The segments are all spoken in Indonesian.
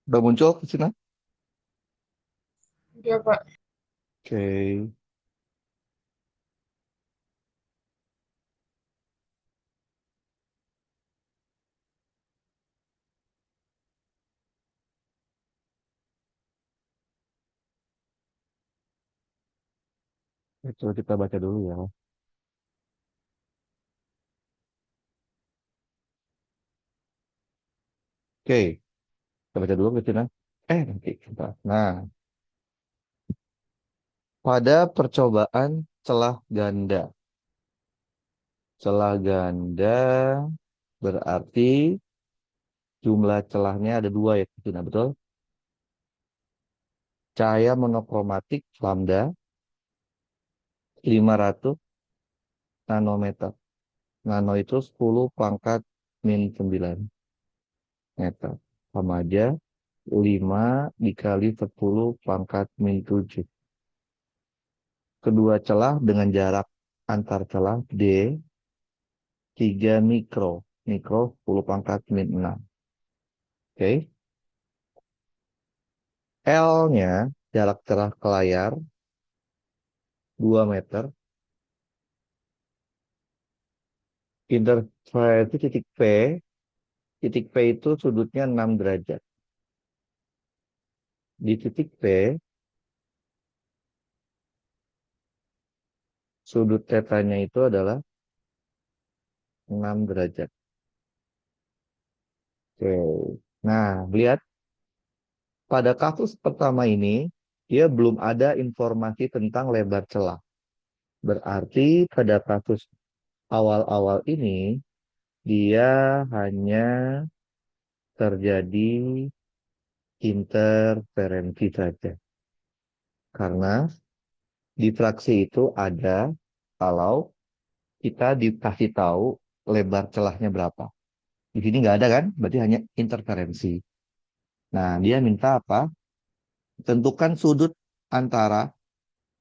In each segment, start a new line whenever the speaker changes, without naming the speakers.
Udah muncul ke sini?
Iya, Pak.
Oke, itu kita baca dulu ya. Oke, kita baca dulu ke sini. Nanti kita. Nah, pada percobaan celah ganda. Celah ganda berarti jumlah celahnya ada dua ya, Cina, betul? Cahaya monokromatik lambda 500 nanometer. Nano itu 10 pangkat min 9 meter. Sama aja 5 dikali 10 pangkat min 7. Kedua celah dengan jarak antar celah D 3 mikro. Mikro 10 pangkat min 6. Oke. L-nya jarak celah ke layar 2 meter. Interferensi titik P. Titik P itu sudutnya 6 derajat. Di titik P, sudut tetanya itu adalah 6 derajat. Oke. Nah, lihat pada kasus pertama ini, dia belum ada informasi tentang lebar celah. Berarti pada kasus awal-awal ini, dia hanya terjadi interferensi saja. Karena difraksi itu ada kalau kita dikasih tahu lebar celahnya berapa. Di sini nggak ada kan? Berarti hanya interferensi. Nah, dia minta apa? Tentukan sudut antara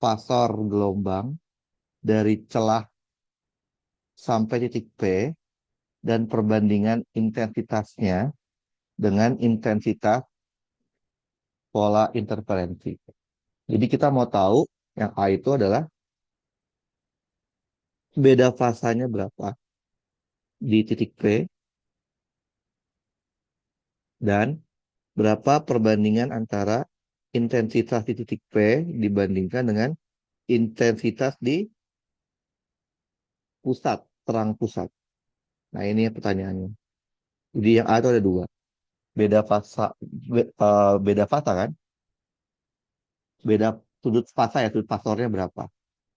fasor gelombang dari celah sampai titik P dan perbandingan intensitasnya dengan intensitas pola interferensi. Jadi kita mau tahu yang A itu adalah beda fasanya berapa di titik P dan berapa perbandingan antara intensitas di titik P dibandingkan dengan intensitas di pusat, terang pusat. Nah, ini pertanyaannya. Jadi yang A itu ada dua. Beda fasa, beda fasa kan? Beda sudut fasa ya, sudut fasornya berapa?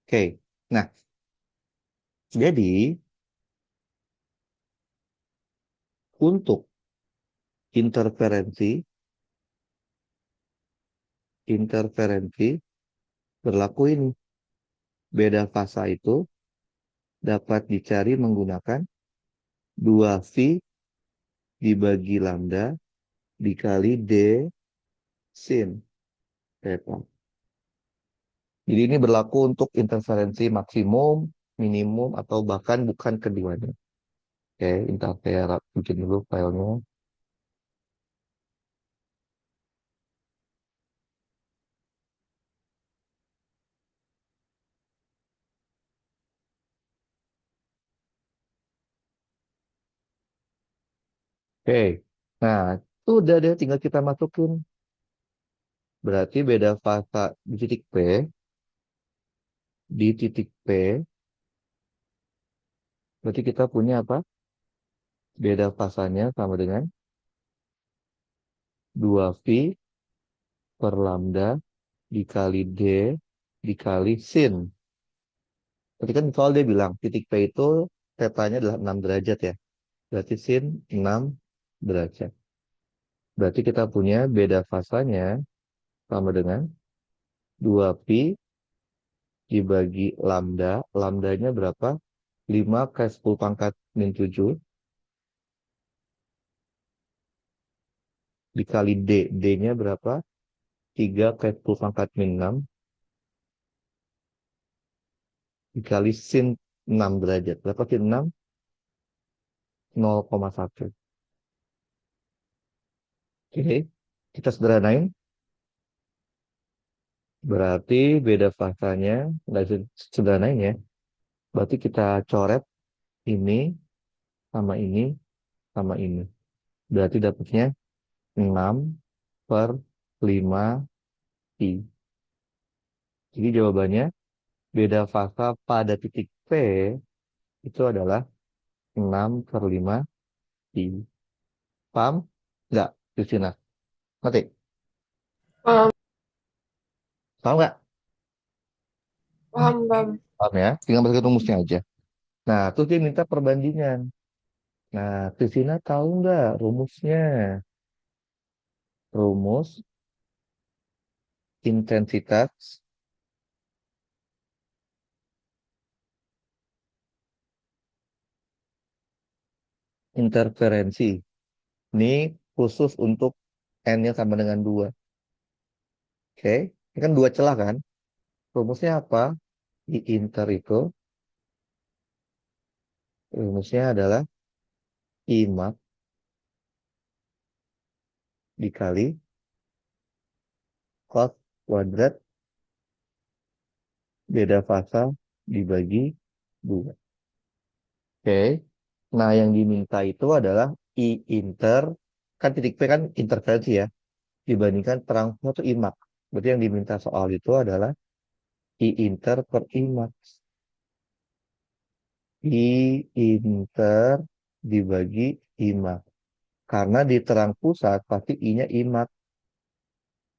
Oke. Nah, jadi untuk interferensi, interferensi berlaku ini. Beda fasa itu dapat dicari menggunakan 2V dibagi lambda dikali D sin theta. Jadi ini berlaku untuk interferensi maksimum, minimum, atau bahkan bukan keduanya. Oke, ntar saya bikin dulu filenya. Oke, nah itu udah deh tinggal kita masukin. Berarti beda fasa di titik P, berarti kita punya apa? Beda fasanya sama dengan 2V per lambda dikali D dikali sin. Tadi kan soal dia bilang titik P itu tetanya adalah 6 derajat ya. Berarti sin 6 derajat. Berarti kita punya beda fasanya sama dengan 2pi dibagi lambda. Lambdanya berapa? 5 ke 10 pangkat min 7 dikali D. D-nya berapa? 3 ke 10 pangkat min 6 dikali sin 6 derajat. Berapa sin 6? 0,1. Oke. Kita sederhanain, berarti beda fasanya, nggak bisa sederhanain ya. Berarti kita coret ini sama ini sama ini. Berarti dapatnya 6 per 5 pi. Jadi jawabannya beda fasa pada titik P itu adalah 6 per 5 pi. Paham? Nggak, Justina? Ngerti?
Paham,
Paham nggak?
paham, paham.
Paham ya? Tinggal pakai rumusnya aja. Nah, terus dia minta perbandingan. Nah, Justina tahu nggak rumusnya? Rumus intensitas interferensi. Ini khusus untuk N-nya sama dengan 2. Oke? Ini kan dua celah kan? Rumusnya apa? Di inter itu, rumusnya adalah I max dikali cos kuadrat beda fasa dibagi 2. Oke. Nah, yang diminta itu adalah I inter, kan titik P kan interferensi ya, dibandingkan terang satu I max. Berarti yang diminta soal itu adalah I inter per I max. I inter dibagi I max. Karena di terang pusat pasti I-nya I max,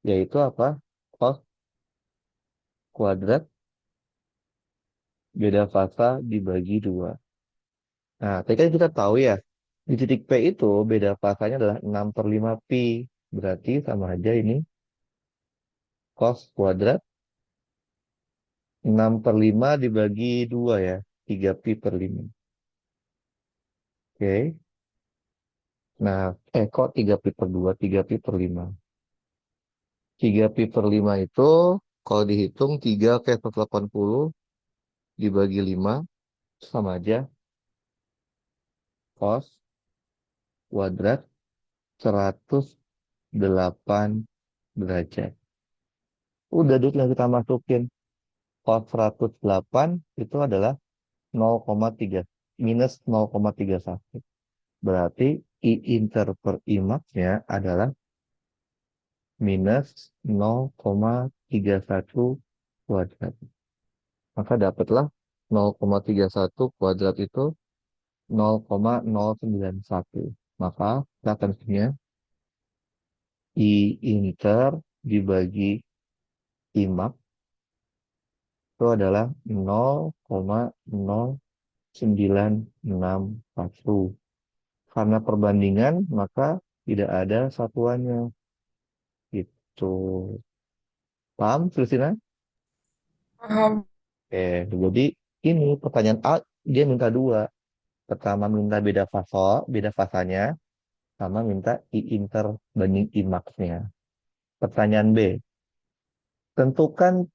yaitu apa? Cos kuadrat beda fasa dibagi 2. Nah, tadi kan kita tahu ya, di titik P itu beda fasanya adalah 6 per 5 pi. Berarti sama aja ini cos kuadrat 6 per 5 dibagi 2 ya. 3 pi per 5. Oke. Nah, kok 3 pi per 2? 3 pi per 5. 3 pi per 5 itu kalau dihitung 3 ke 180 dibagi 5 sama aja cos kuadrat 108 derajat. Udah deh tinggal kita masukin. Cos 108 itu adalah 0,3 minus 0,31. Berarti I inter per I max-nya adalah minus 0,31 kuadrat. Maka dapatlah 0,31 kuadrat itu 0,091. Maka kita akan punya I inter dibagi I max itu adalah 0,0961. Karena perbandingan, maka tidak ada satuannya. Gitu. Paham, Christina?
Paham.
Jadi ini pertanyaan A, dia minta dua. Pertama minta beda fasanya, sama minta I inter banding I max-nya. Pertanyaan B, tentukan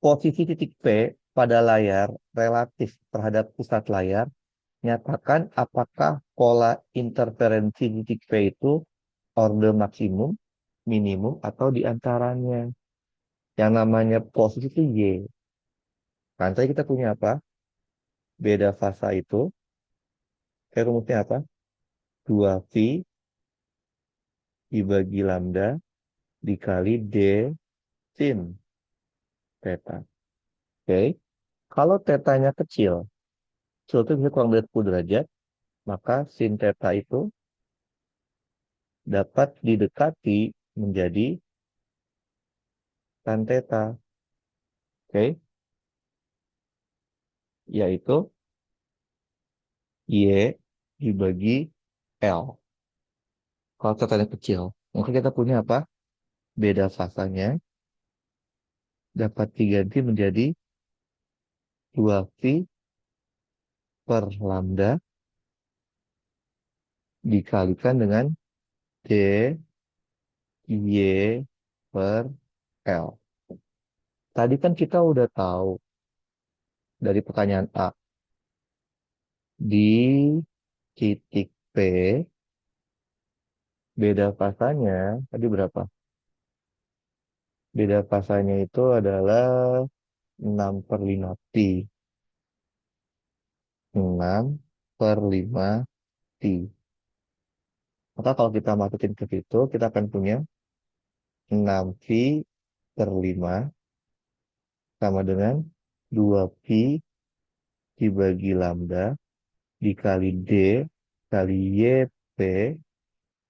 posisi titik P pada layar relatif terhadap pusat layar. Nyatakan apakah pola interferensi titik P itu orde maksimum, minimum, atau diantaranya. Yang namanya posisi itu Y. Kan tadi kita punya apa? Beda fasa itu, rumusnya apa? 2V dibagi lambda dikali D sin theta. Oke. Kalau tetanya kecil, kecil itu bisa kurang dari 10 derajat, maka sin theta itu dapat didekati menjadi tan theta. Oke. Yaitu Y dibagi L. Kalau tetanya kecil, maka kita punya apa? Beda fasanya dapat diganti menjadi 2V per lambda dikalikan dengan D Y per L. Tadi kan kita udah tahu dari pertanyaan A, di titik P Beda fasanya tadi berapa? Beda fasanya itu adalah 6/5 pi. 6/5 pi. Maka kalau kita masukin ke situ, kita akan punya 6 pi/5 sama dengan 2 pi dibagi lambda dikali D kali YP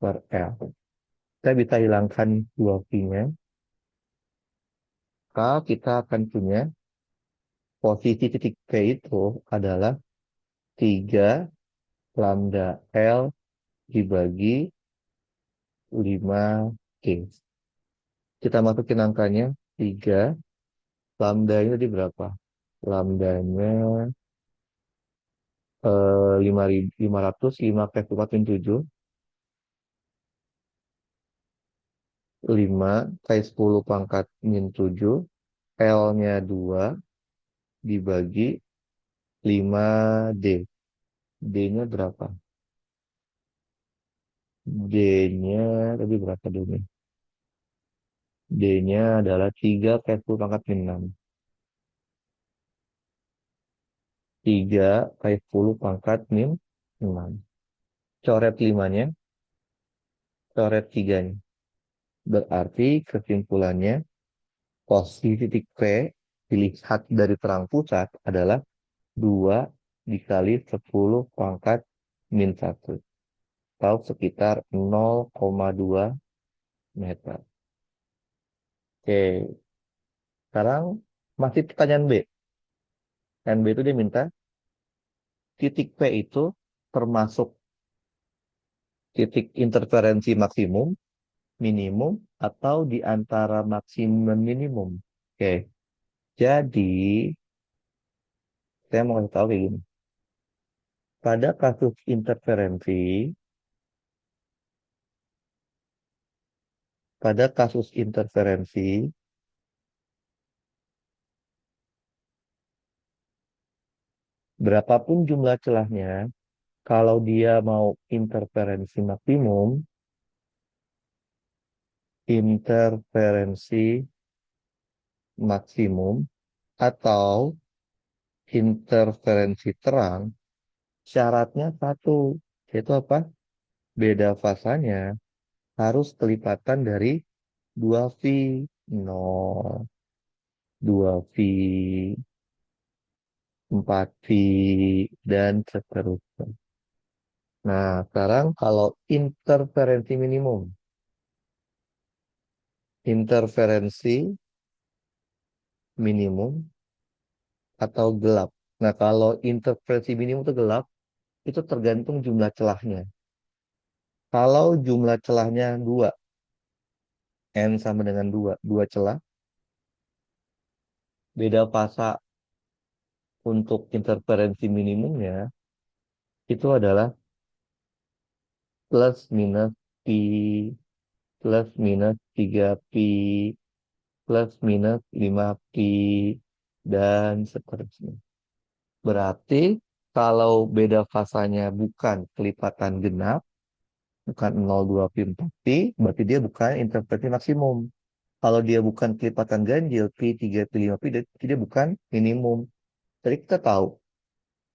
per L. Kita bisa hilangkan 2 pi-nya, maka kita akan punya posisi titik P itu adalah 3 lambda L dibagi 5G. Kita masukin angkanya 3. Lambdanya tadi berapa? Lambdanya 5.505 kali 4 min 7. 5 kali 10 pangkat min 7. L-nya 2 dibagi 5D. D-nya berapa? D-nya tadi berapa D-nya? D-nya adalah 3 kali 10 pangkat min 6. 3 kali 10 pangkat min 6. Coret 5-nya, coret 3-nya. Berarti kesimpulannya posisi titik P dilihat dari terang pusat adalah 2 dikali 10 pangkat min 1. Atau sekitar 0,2 meter. Oke, sekarang masih pertanyaan B. Dan B itu dia minta titik P itu termasuk titik interferensi maksimum, minimum, atau di antara maksimum dan minimum. Oke, jadi saya mau kasih tahu kayak gini. Pada kasus interferensi, pada kasus interferensi, berapapun jumlah celahnya, kalau dia mau interferensi maksimum, interferensi maksimum, atau interferensi terang, syaratnya satu, yaitu apa? Beda fasanya harus kelipatan dari 2 V, 0, 2 V, 4 V, dan seterusnya. Nah, sekarang kalau interferensi minimum, interferensi minimum atau gelap. Nah, kalau interferensi minimum itu gelap, itu tergantung jumlah celahnya. Kalau jumlah celahnya 2, N sama dengan 2, 2 celah, beda fasa untuk interferensi minimumnya itu adalah plus minus pi, plus minus 3 pi, plus minus 5 pi, dan seterusnya. Berarti kalau beda fasanya bukan kelipatan genap, bukan 0, 2 pi, 4 pi, berarti dia bukan interferensi maksimum. Kalau dia bukan kelipatan ganjil, pi, 3 pi, 5 pi, berarti dia bukan minimum. Jadi kita tahu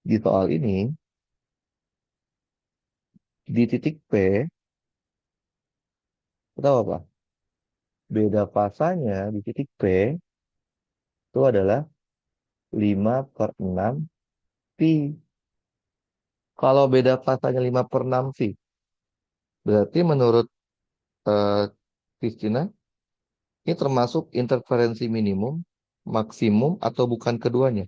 di soal ini, di titik P, kita tahu apa? Beda fasanya di titik P itu adalah 5/6 pi. Kalau beda fasanya 5/6 pi, berarti menurut eh, Christina, ini termasuk interferensi minimum, maksimum, atau bukan keduanya?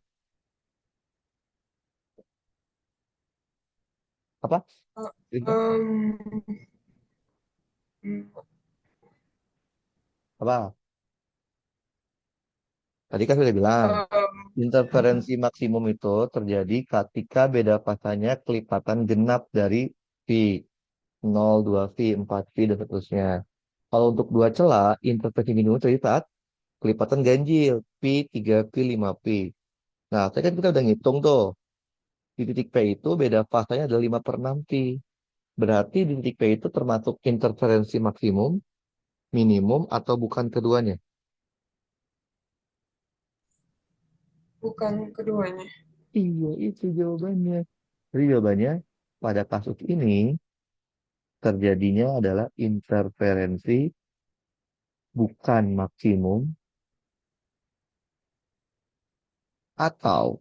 Apa? Christina?
Um,
Apa? Tadi kan sudah bilang, interferensi maksimum itu terjadi ketika beda fasanya kelipatan genap dari pi. 0, 2 pi, 4 pi, dan seterusnya. Kalau untuk dua celah, interferensi minimum terjadi saat kelipatan ganjil, pi, 3 pi, 5 pi. Nah, tadi kan kita udah ngitung tuh. Di titik P itu beda fasanya adalah 5/6 pi. Berarti di titik P itu termasuk interferensi maksimum, minimum, atau bukan keduanya?
bukan keduanya.
Iya, itu jawabannya. Jadi jawabannya pada kasus ini terjadinya adalah interferensi bukan maksimum atau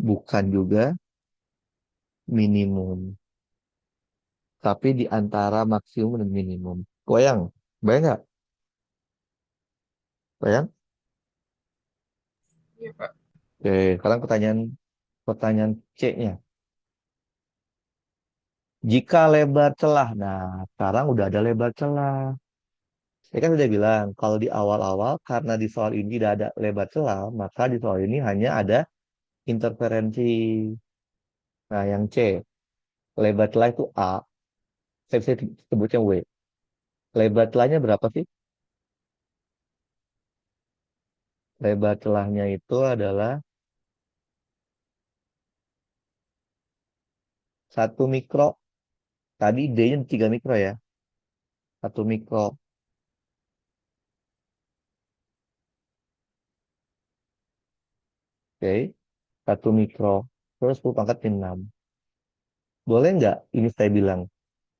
bukan juga minimum, tapi di antara maksimum dan minimum. Bayang, bayang nggak? Bayang?
Iya, Pak.
Oke, sekarang pertanyaan pertanyaan C-nya. Jika lebar celah, nah sekarang udah ada lebar celah. Saya kan udah bilang, kalau di awal-awal karena di soal ini tidak ada lebar celah, maka di soal ini hanya ada interferensi. Nah, yang C, lebar celah itu A, saya bisa sebutnya W. Lebar celahnya berapa sih? Lebar celahnya itu adalah 1 mikro. Tadi D-nya 3 mikro ya. 1 mikro. Oke. 1 mikro. Terus 10 pangkat 6. Boleh nggak ini saya bilang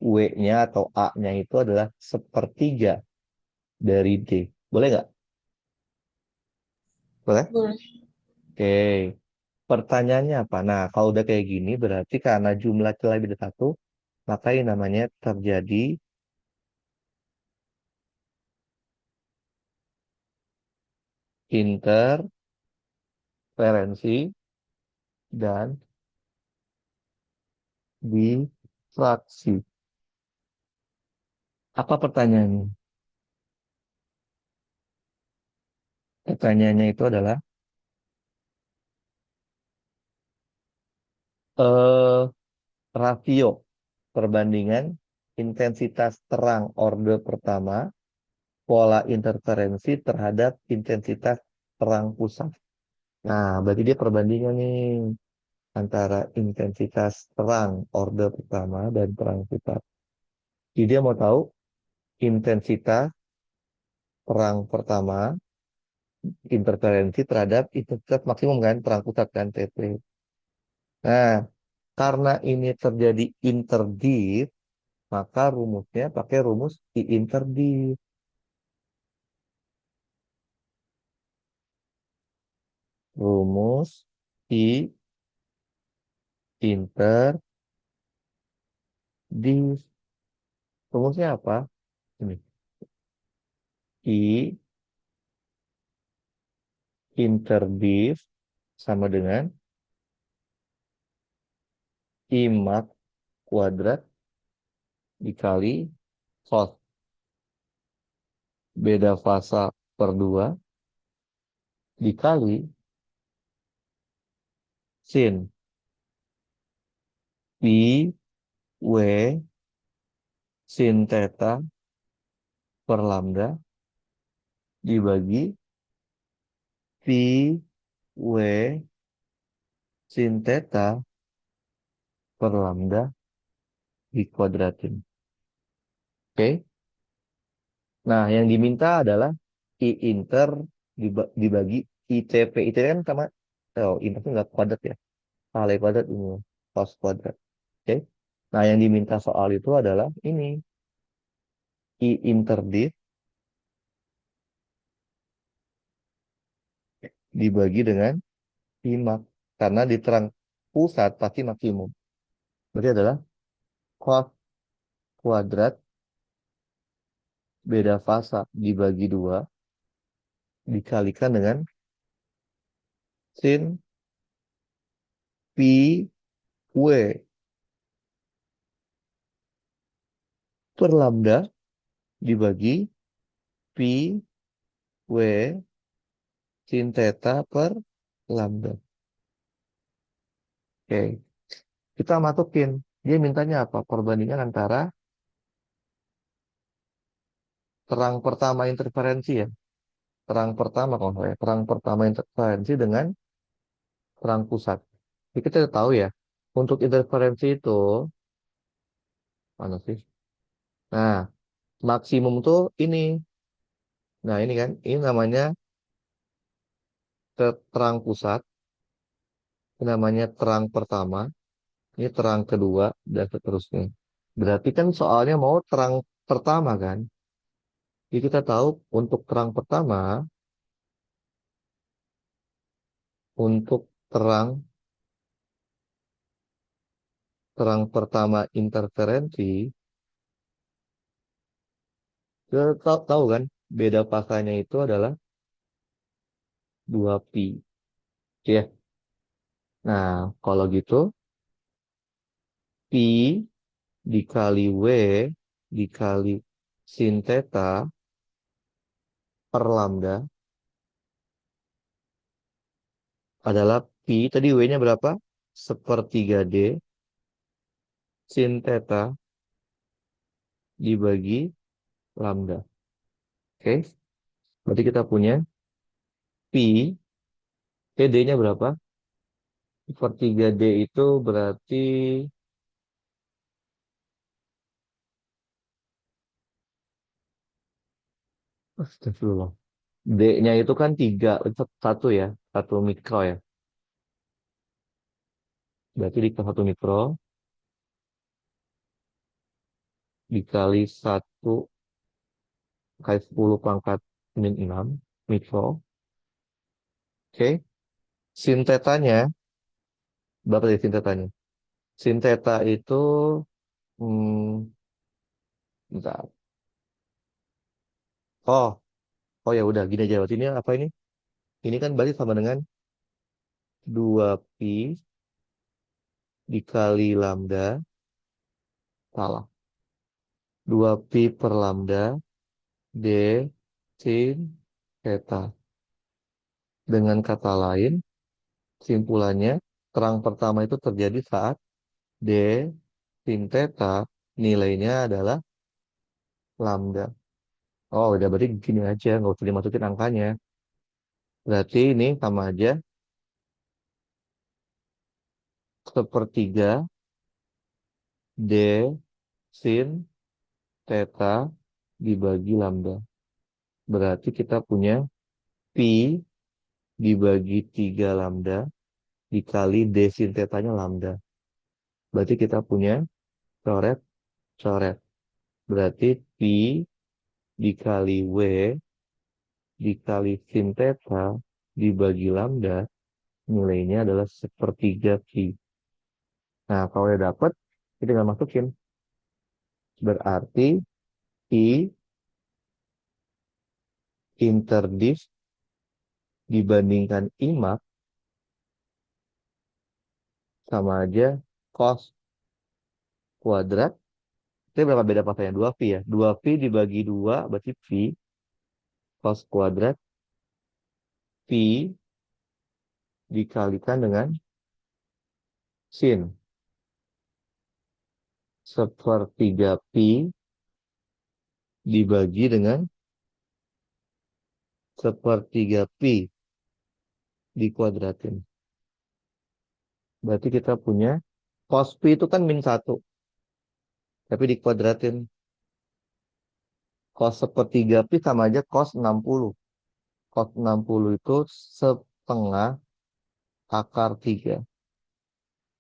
W-nya atau A-nya itu adalah sepertiga dari D. Boleh nggak? Boleh?
Boleh.
Oke. Pertanyaannya apa? Nah, kalau udah kayak gini berarti karena jumlah celah beda satu, maka ini namanya terjadi interferensi dan difraksi. Apa pertanyaannya? Pertanyaannya itu adalah eh, rasio perbandingan intensitas terang orde pertama, pola interferensi terhadap intensitas terang pusat. Nah, berarti dia perbandingan nih antara intensitas terang orde pertama dan terang pusat. Jadi dia mau tahu intensitas terang pertama interferensi terhadap intensitas maksimum kan terang pusat kan TP. Nah, karena ini terjadi interdif, maka rumusnya pakai rumus I interdif. Rumus I interdif. Rumusnya apa? Ini. I interdif sama dengan I mat kuadrat dikali cos beda fasa per 2 dikali sin I W sin theta per lambda dibagi pi W sin theta per lambda dikuadratin. Oke. Nah, yang diminta adalah I inter dibagi ITP. ITP kan sama, oh, inter itu nggak kuadrat ya. Kali kuadrat ini, cos kuadrat. Oke. Nah, yang diminta soal itu adalah ini, I interdif dibagi dengan I mak. Karena di terang pusat pasti maksimum. Berarti adalah cos kuadrat beda fasa dibagi 2 dikalikan dengan sin pi W per lambda dibagi pi W sin theta per lambda. Oke, kita masukin. Dia mintanya apa? Perbandingan antara terang pertama interferensi ya. Terang pertama kalau saya. Terang pertama interferensi dengan terang pusat. Jadi kita udah tahu ya. Untuk interferensi itu, mana sih? Nah, maksimum tuh ini. Nah, ini kan, ini namanya terang pusat, ini namanya terang pertama, ini terang kedua, dan seterusnya. Berarti kan soalnya mau terang pertama kan? Jadi kita tahu untuk terang pertama, untuk terang terang pertama interferensi, kita tahu kan, beda fasanya itu adalah 2pi. Ya. Nah, kalau gitu, pi dikali W dikali sin theta per lambda adalah pi, tadi W-nya berapa? Sepertiga D sin theta dibagi lambda. Oke, berarti kita punya pi, D-nya berapa? Sepertiga D itu berarti, astagfirullah. D-nya itu kan 3, satu ya, 1 mikro ya. Berarti di 1 mikro dikali 1 kali 10⁻⁶ Oke. Sin tetanya, berapa dari sin tetanya? Sin teta itu, bentar. Oh, oh ya udah gini aja. Berarti ini apa ini? Ini kan berarti sama dengan 2pi dikali lambda, salah. 2pi per lambda D sin theta. Dengan kata lain, simpulannya terang pertama itu terjadi saat D sin theta nilainya adalah lambda. Oh, udah berarti gini aja, nggak usah dimasukin angkanya. Berarti ini sama aja sepertiga D sin theta dibagi lambda. Berarti kita punya pi dibagi 3 lambda dikali D sin tetanya lambda. Berarti kita punya coret, coret. Berarti pi dikali W dikali sin theta dibagi lambda nilainya adalah sepertiga pi. Nah, kalau udah dapet, kita tinggal masukin. Berarti I interdif dibandingkan IMAX sama aja cos kuadrat. Itu berapa beda pasanya? 2pi ya. 2pi dibagi 2 berarti pi cos kuadrat pi dikalikan dengan sin. Sepertiga pi dibagi dengan sepertiga pi dikuadratin. Berarti kita punya cos pi itu kan -1. Tapi dikuadratin. Cos sepertiga pi sama aja cos 60. Cos 60 itu setengah akar 3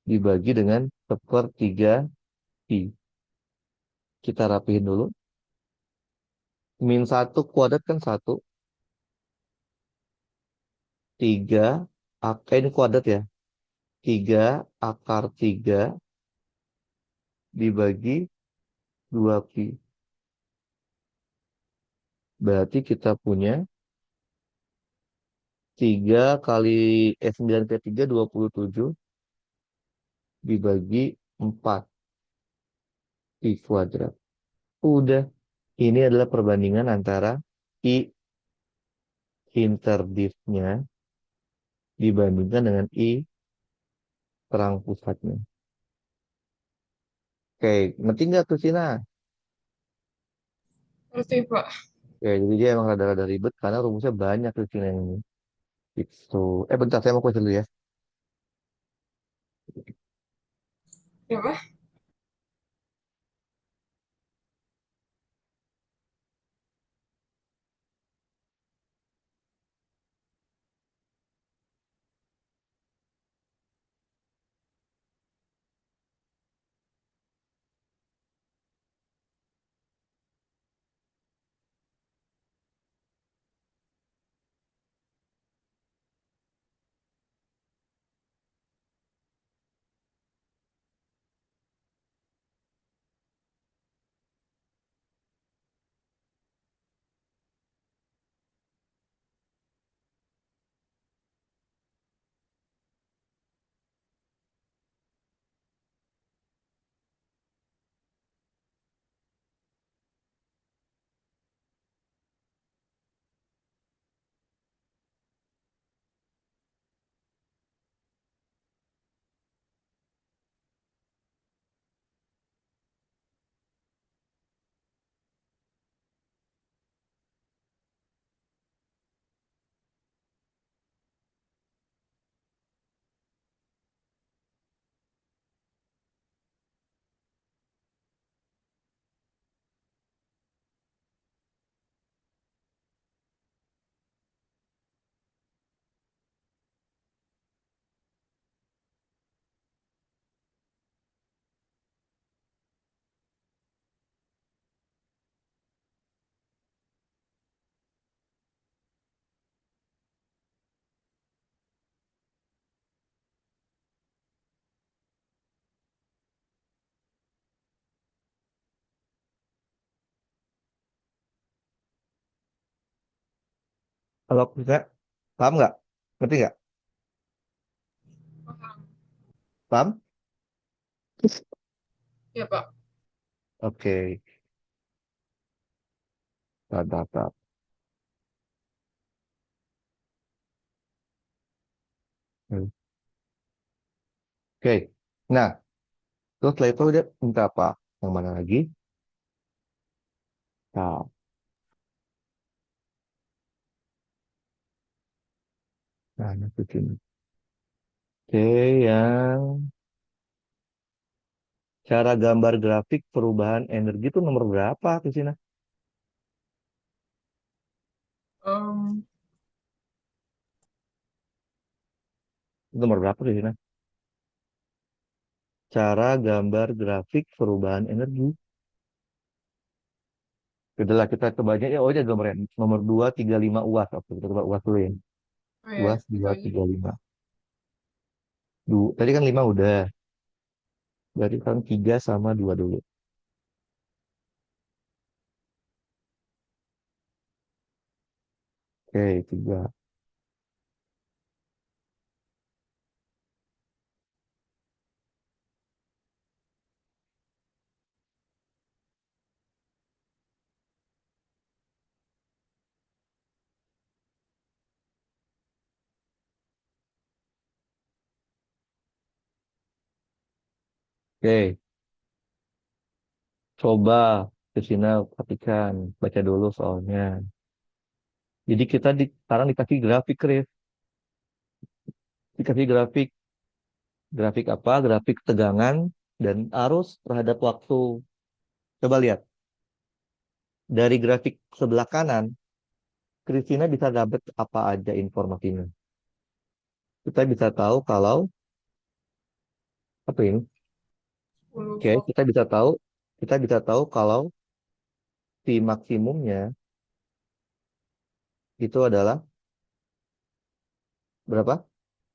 dibagi dengan sepertiga pi. Kita rapihin dulu. -1 kuadrat kan 1. 3 ini kuadrat ya. 3 akar 3 dibagi 2pi. Berarti kita punya 3 kali 9 kali 3 27 dibagi 4 pi kuadrat. Udah. Ini adalah perbandingan antara I interdifnya dibandingkan dengan I terang pusatnya. Oke, ngerti nggak Kristina?
Ngerti, Pak.
Oke, jadi dia emang rada-rada ribet karena rumusnya banyak Kristina yang ini. Gitu. Bentar, saya mau kuis dulu ya.
Berapa?
Kalau bisa, paham nggak? Ngerti nggak?
Paham.
Paham?
Ya, Pak.
Oke. Paham, paham, paham. Hmm. Oke. Nah, terus setelah itu dia minta apa? Yang mana lagi? Nah, nah, itu sini. Oke, yang cara gambar grafik perubahan energi itu nomor berapa di sini?
Em,
Nomor berapa di sini? Cara gambar grafik perubahan energi. Setelah kita kebanya, ya oh ya gambarnya. Nomor 2, 3, 5 UAS. Oke, kita coba UAS dulu ya.
oh ya,
UAS 2,
itu aja.
3, 5. Tadi kan 5 udah. Berarti kan 3 sama 2 dulu. Oke, 3. Oke, coba ke sini perhatikan. Baca dulu soalnya. Jadi kita sekarang dikasih grafik, Chris. Dikasih grafik. Grafik apa? Grafik tegangan dan arus terhadap waktu. Coba lihat. Dari grafik sebelah kanan, Christina bisa dapat apa aja informasinya. Kita bisa tahu kalau, apa ini?
10
Oke,
volt.
kita bisa tahu kalau P maksimumnya itu adalah berapa?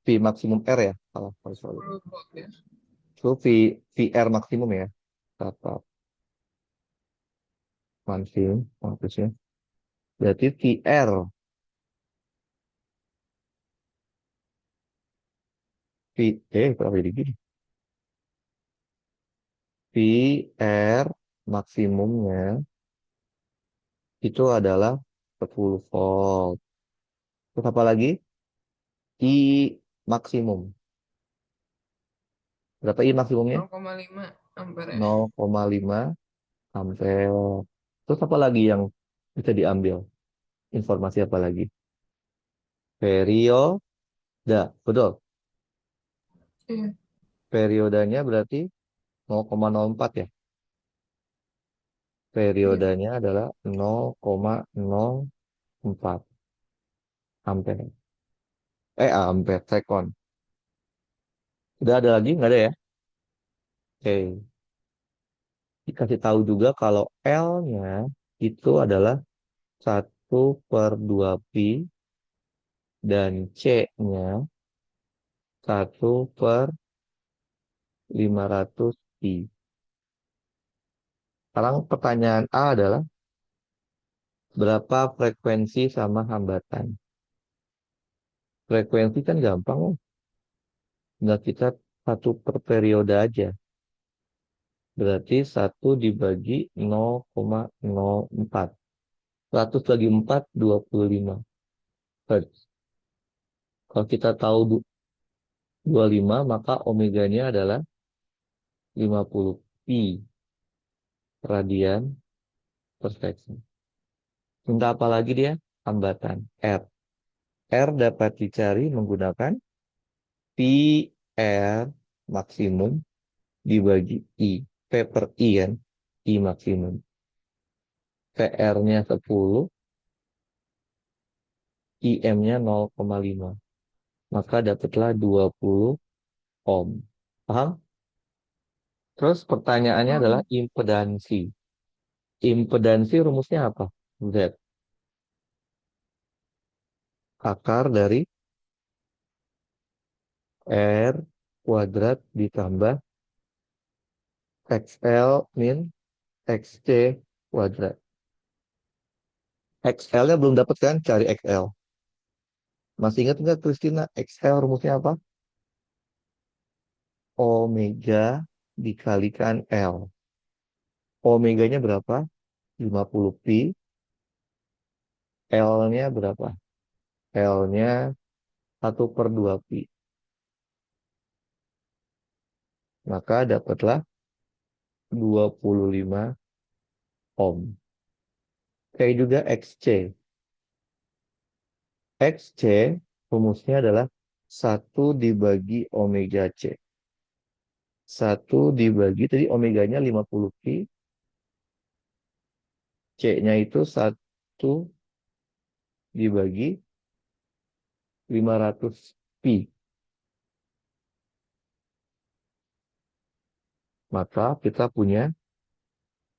P maksimum R ya. Salah, sorry, sorry.
10 volt ya.
Itu VR maksimum ya. Kata maksimum, maksudnya. Berarti VR, berapa jadi gini? VR maksimumnya itu adalah 10 volt. Terus apa lagi? I maksimum. Berapa I maksimumnya?
0,5 ampere ya.
0,5 ampere. Terus apa lagi yang bisa diambil? Informasi apa lagi? Perioda, betul.
Iya.
Periodanya berarti 0,04 ya.
Iya.
Periodenya adalah 0,04 ampere. Ampere, sekon. Udah ada lagi? Nggak ada ya? Oke. Dikasih tahu juga kalau L-nya itu adalah 1/2 pi dan C-nya 1/500 pi. Sekarang pertanyaan A adalah berapa frekuensi sama hambatan? Frekuensi kan gampang, oh. Nggak kita satu per periode aja. Berarti 1 dibagi 0,04. 100 bagi 4, 25 Hertz. Kalau kita tahu 25, maka omeganya adalah 50 pi radian per second. Minta apa lagi dia? Hambatan R. R dapat dicari menggunakan pi R maksimum dibagi I. P per I kan? I maksimum. PR-nya 10, IM-nya 0,5. Maka dapatlah 20 ohm. Paham? Terus pertanyaannya adalah
Hmm.
impedansi. Impedansi rumusnya apa? Z. Akar dari R kuadrat ditambah XL min XC kuadrat. XL-nya belum dapat kan? Cari XL. Masih ingat nggak Christina? XL rumusnya apa? Omega dikalikan L. Omeganya berapa? 50 pi. L-nya berapa? L-nya 1/2 pi. Maka dapatlah 25 ohm. Kayak juga XC. XC rumusnya adalah 1 dibagi omega C. 1 dibagi, tadi omeganya 50 pi. C-nya itu 1 dibagi 500 pi. Maka kita punya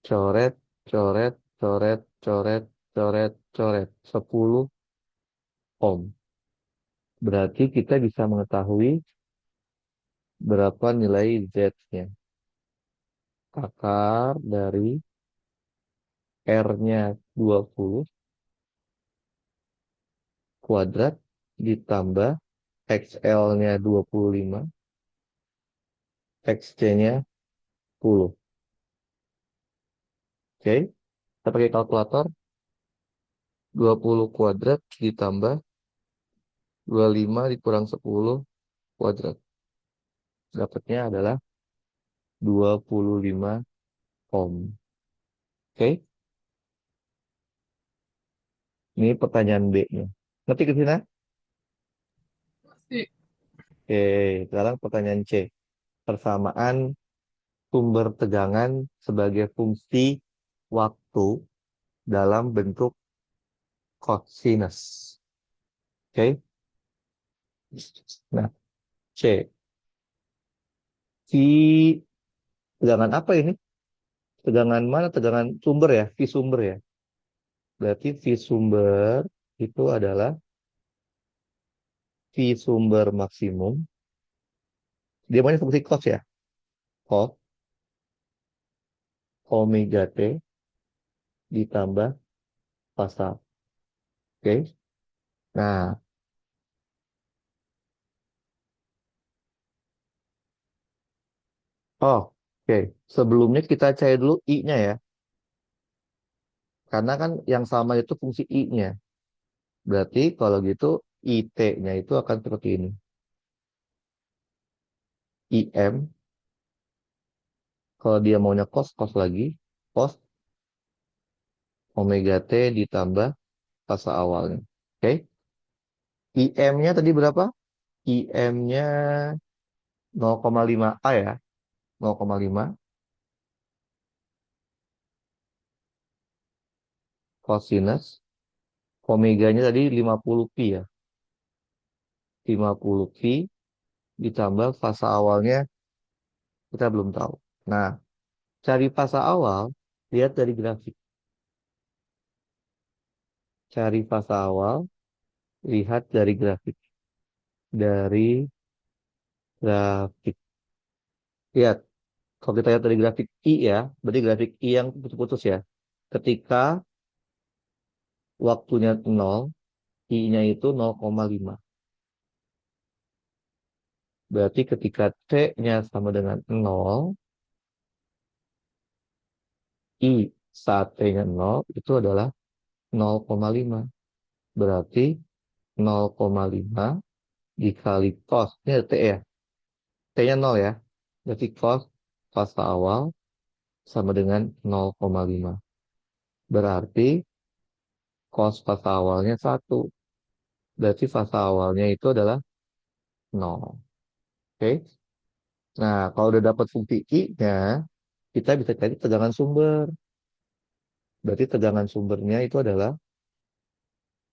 coret, coret, coret, coret, coret, coret. 10 ohm. Berarti kita bisa mengetahui berapa nilai Z-nya. Akar dari R-nya 20 kuadrat ditambah XL-nya 25, XC-nya 10. Oke, kita pakai kalkulator. 20 kuadrat ditambah 25 dikurang 10 kuadrat. Dapatnya adalah 25 ohm. Oke, ini pertanyaan B-nya. Ngerti ke sini?
Masih.
Oke, sekarang pertanyaan C. Persamaan sumber tegangan sebagai fungsi waktu dalam bentuk cosinus. Oke, nah C. Si tegangan apa ini? Tegangan mana? Tegangan sumber ya? V sumber ya? Berarti V sumber itu adalah V sumber maksimum. Dia mana fungsi cos ya? Cos omega T ditambah pasal. Oke. Nah, oke. Sebelumnya kita cari dulu I-nya ya. Karena kan yang sama itu fungsi I-nya. Berarti kalau gitu IT-nya itu akan seperti ini. IM, kalau dia maunya cos, cos lagi. Cos omega T ditambah fase awalnya. Oke. IM-nya tadi berapa? IM-nya 0,5 A ya. 0,5. Cosinus. Omeganya tadi 50 pi ya. 50 pi ditambah fasa awalnya kita belum tahu. Nah, cari fasa awal, lihat dari grafik. Cari fasa awal, lihat dari grafik. Dari grafik. Lihat, kalau kita lihat dari grafik I ya, berarti grafik I yang putus-putus ya. Ketika waktunya 0, I-nya itu 0,5. Berarti ketika T-nya sama dengan 0, I saat T-nya 0 itu adalah 0,5. Berarti 0,5 dikali cos. Ini ada T ya. T-nya 0 ya. Berarti cos fasa awal sama dengan 0,5. Berarti cos fasa awalnya 1. Berarti fasa awalnya itu adalah 0. Oke. Nah, kalau udah dapat fungsi I-nya, kita bisa cari tegangan sumber. Berarti tegangan sumbernya itu adalah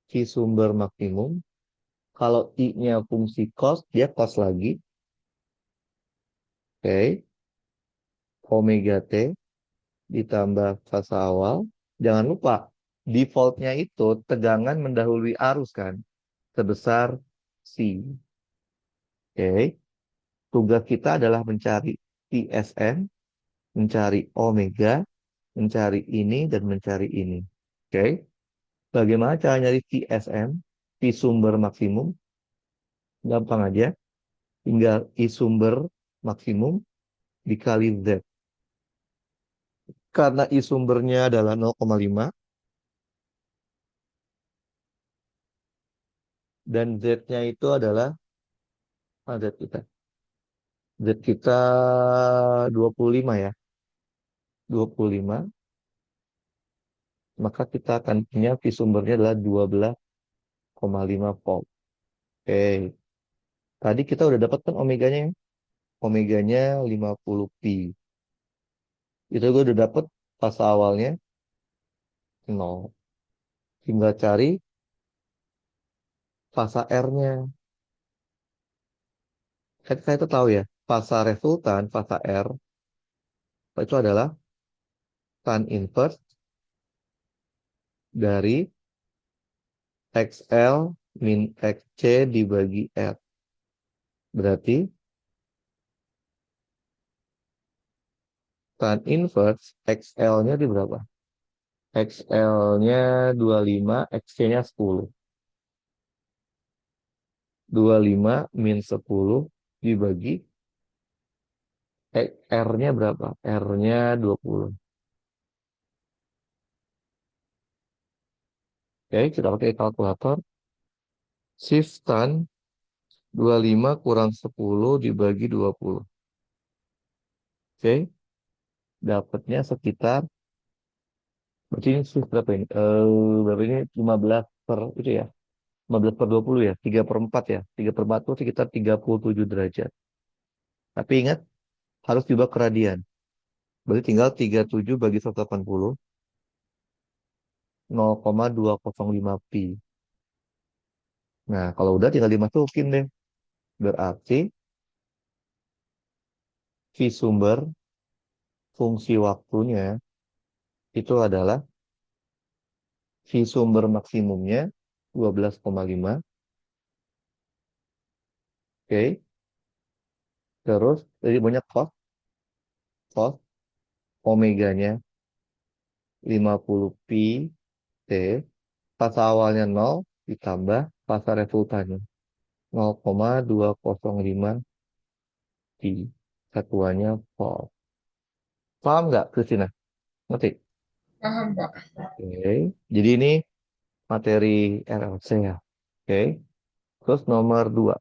Q sumber maksimum. Kalau I-nya fungsi cos, dia cos lagi. Oke. Omega T ditambah fasa awal. Jangan lupa, defaultnya itu tegangan mendahului arus kan. Sebesar C. Oke. Tugas kita adalah mencari TSM, mencari omega, mencari ini, dan mencari ini. Oke. Bagaimana cara nyari TSM, T sumber maksimum? Gampang aja. Tinggal I sumber maksimum dikali Z. Karena I sumbernya adalah 0,5 dan Z-nya itu adalah Z kita. Z kita 25 ya. 25, maka kita akan punya V sumbernya adalah 12,5 volt. Oke. Tadi kita udah dapat kan omeganya ya? Omeganya 50 pi. Itu gue udah dapet fasa awalnya 0. Tinggal cari fasa R-nya. Saya itu tahu ya, fasa resultan, fasa R, itu adalah tan inverse dari XL min XC dibagi R. Berarti tan inverse XL-nya di berapa? XL-nya 25, XC-nya 10. 25 min 10 dibagi R-nya berapa? R-nya 20. Oke, kita pakai kalkulator. Shift tan 25 kurang 10 dibagi 20. Oke, dapatnya sekitar, berarti ini shift berapa ini? Berapa ini? 15 per, itu ya. 15 per 20 ya. 3 per 4 ya. 3 per 4 itu sekitar 37 derajat. Tapi ingat, harus diubah ke radian. Berarti tinggal 37 bagi 180, 0,205 pi. Nah, kalau udah tinggal dimasukin deh. Berarti V sumber fungsi waktunya itu adalah V sumber maksimumnya 12,5. Oke. Terus jadi banyak cos omeganya 50 pi T. Fasa awalnya 0 ditambah fasa resultannya 0,205 pi. Satuannya volt. Paham nggak, Christina? Ngerti?
Paham, Pak.
Oke. Jadi ini materi RLC ya. Oke. Terus nomor 2.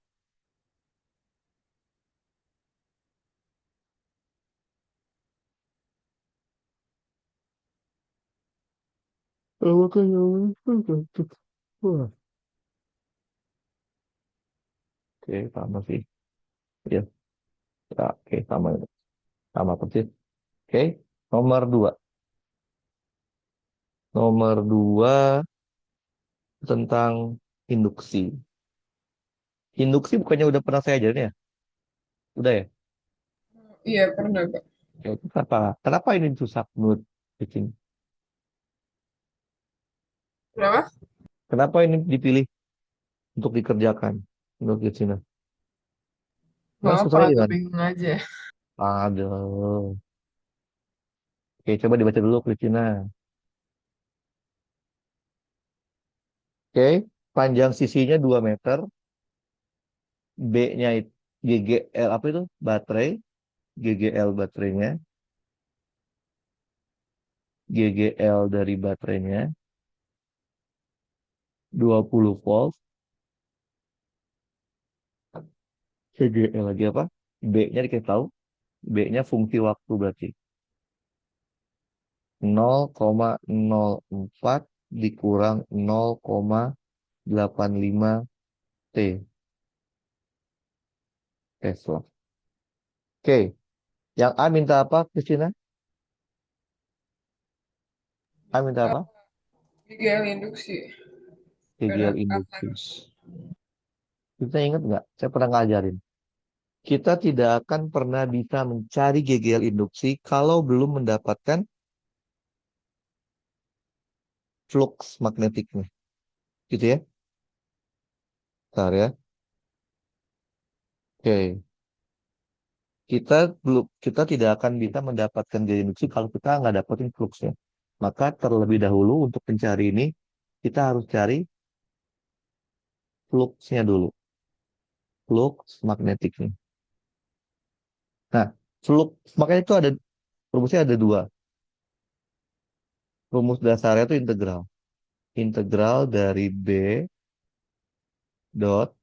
Oke, sama sih. Ya, ya, oke, sama. Sama persis. Oke, nomor 2. Nomor 2 tentang induksi. Induksi bukannya udah pernah saya ajarin ya? Udah ya?
Iya, pernah, Kak.
Ya, itu kenapa? Kenapa ini susah menurut Cicing?
Kenapa?
Kenapa ini dipilih untuk dikerjakan menurut Cicing?
Nggak
Emang
apa,
susahnya di
agak
mana?
bingung aja.
Aduh. Oke, coba dibaca dulu Kristina. Oke, panjang sisinya 2 meter, B-nya GGL apa itu? Baterai, GGL baterainya, GGL dari baterainya 20 volt, GGL lagi apa? B-nya dikasih tahu, B-nya fungsi waktu berarti 0,04 dikurang 0,85 T Tesla. Oke, yang A minta apa, Christina? A minta apa?
GGL induksi.
GGL
Kenapa
induksi.
harus?
Kita ingat nggak? Saya pernah ngajarin. Kita tidak akan pernah bisa mencari GGL induksi kalau belum mendapatkan flux magnetiknya. Gitu ya? Bentar ya. Oke. Kita tidak akan bisa mendapatkan GGL induksi kalau kita nggak dapetin fluxnya. Maka terlebih dahulu untuk mencari ini, kita harus cari fluxnya dulu. Flux magnetiknya. Nah, flux makanya itu ada rumusnya ada dua. Rumus dasarnya itu integral. Integral dari B dot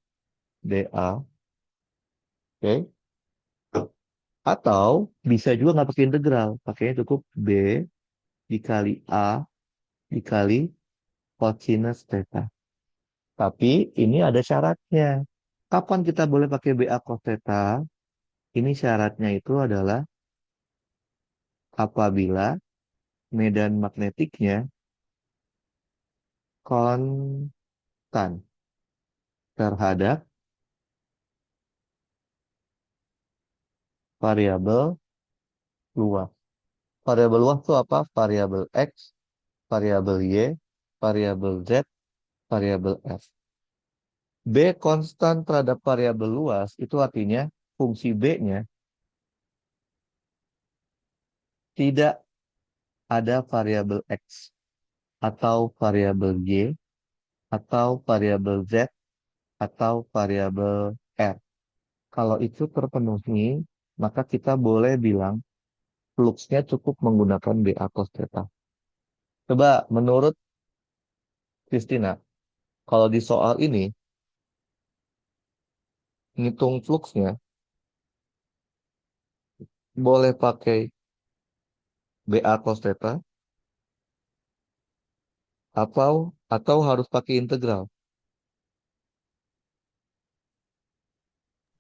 dA. Oke. Atau bisa juga nggak pakai integral. Pakainya cukup B dikali A dikali cosinus theta. Tapi ini ada syaratnya. Kapan kita boleh pakai BA cos theta? Ini syaratnya itu adalah apabila medan magnetiknya konstan terhadap variabel luas. Variabel luas itu apa? Variabel X, variabel Y, variabel Z, variabel F. B konstan terhadap variabel luas itu artinya fungsi B-nya tidak ada variabel X atau variabel Y atau variabel Z atau variabel R. Kalau itu terpenuhi, maka kita boleh bilang fluxnya cukup menggunakan BA cos theta. Coba menurut Christina, kalau di soal ini ngitung fluxnya boleh pakai BA cos theta atau harus pakai integral.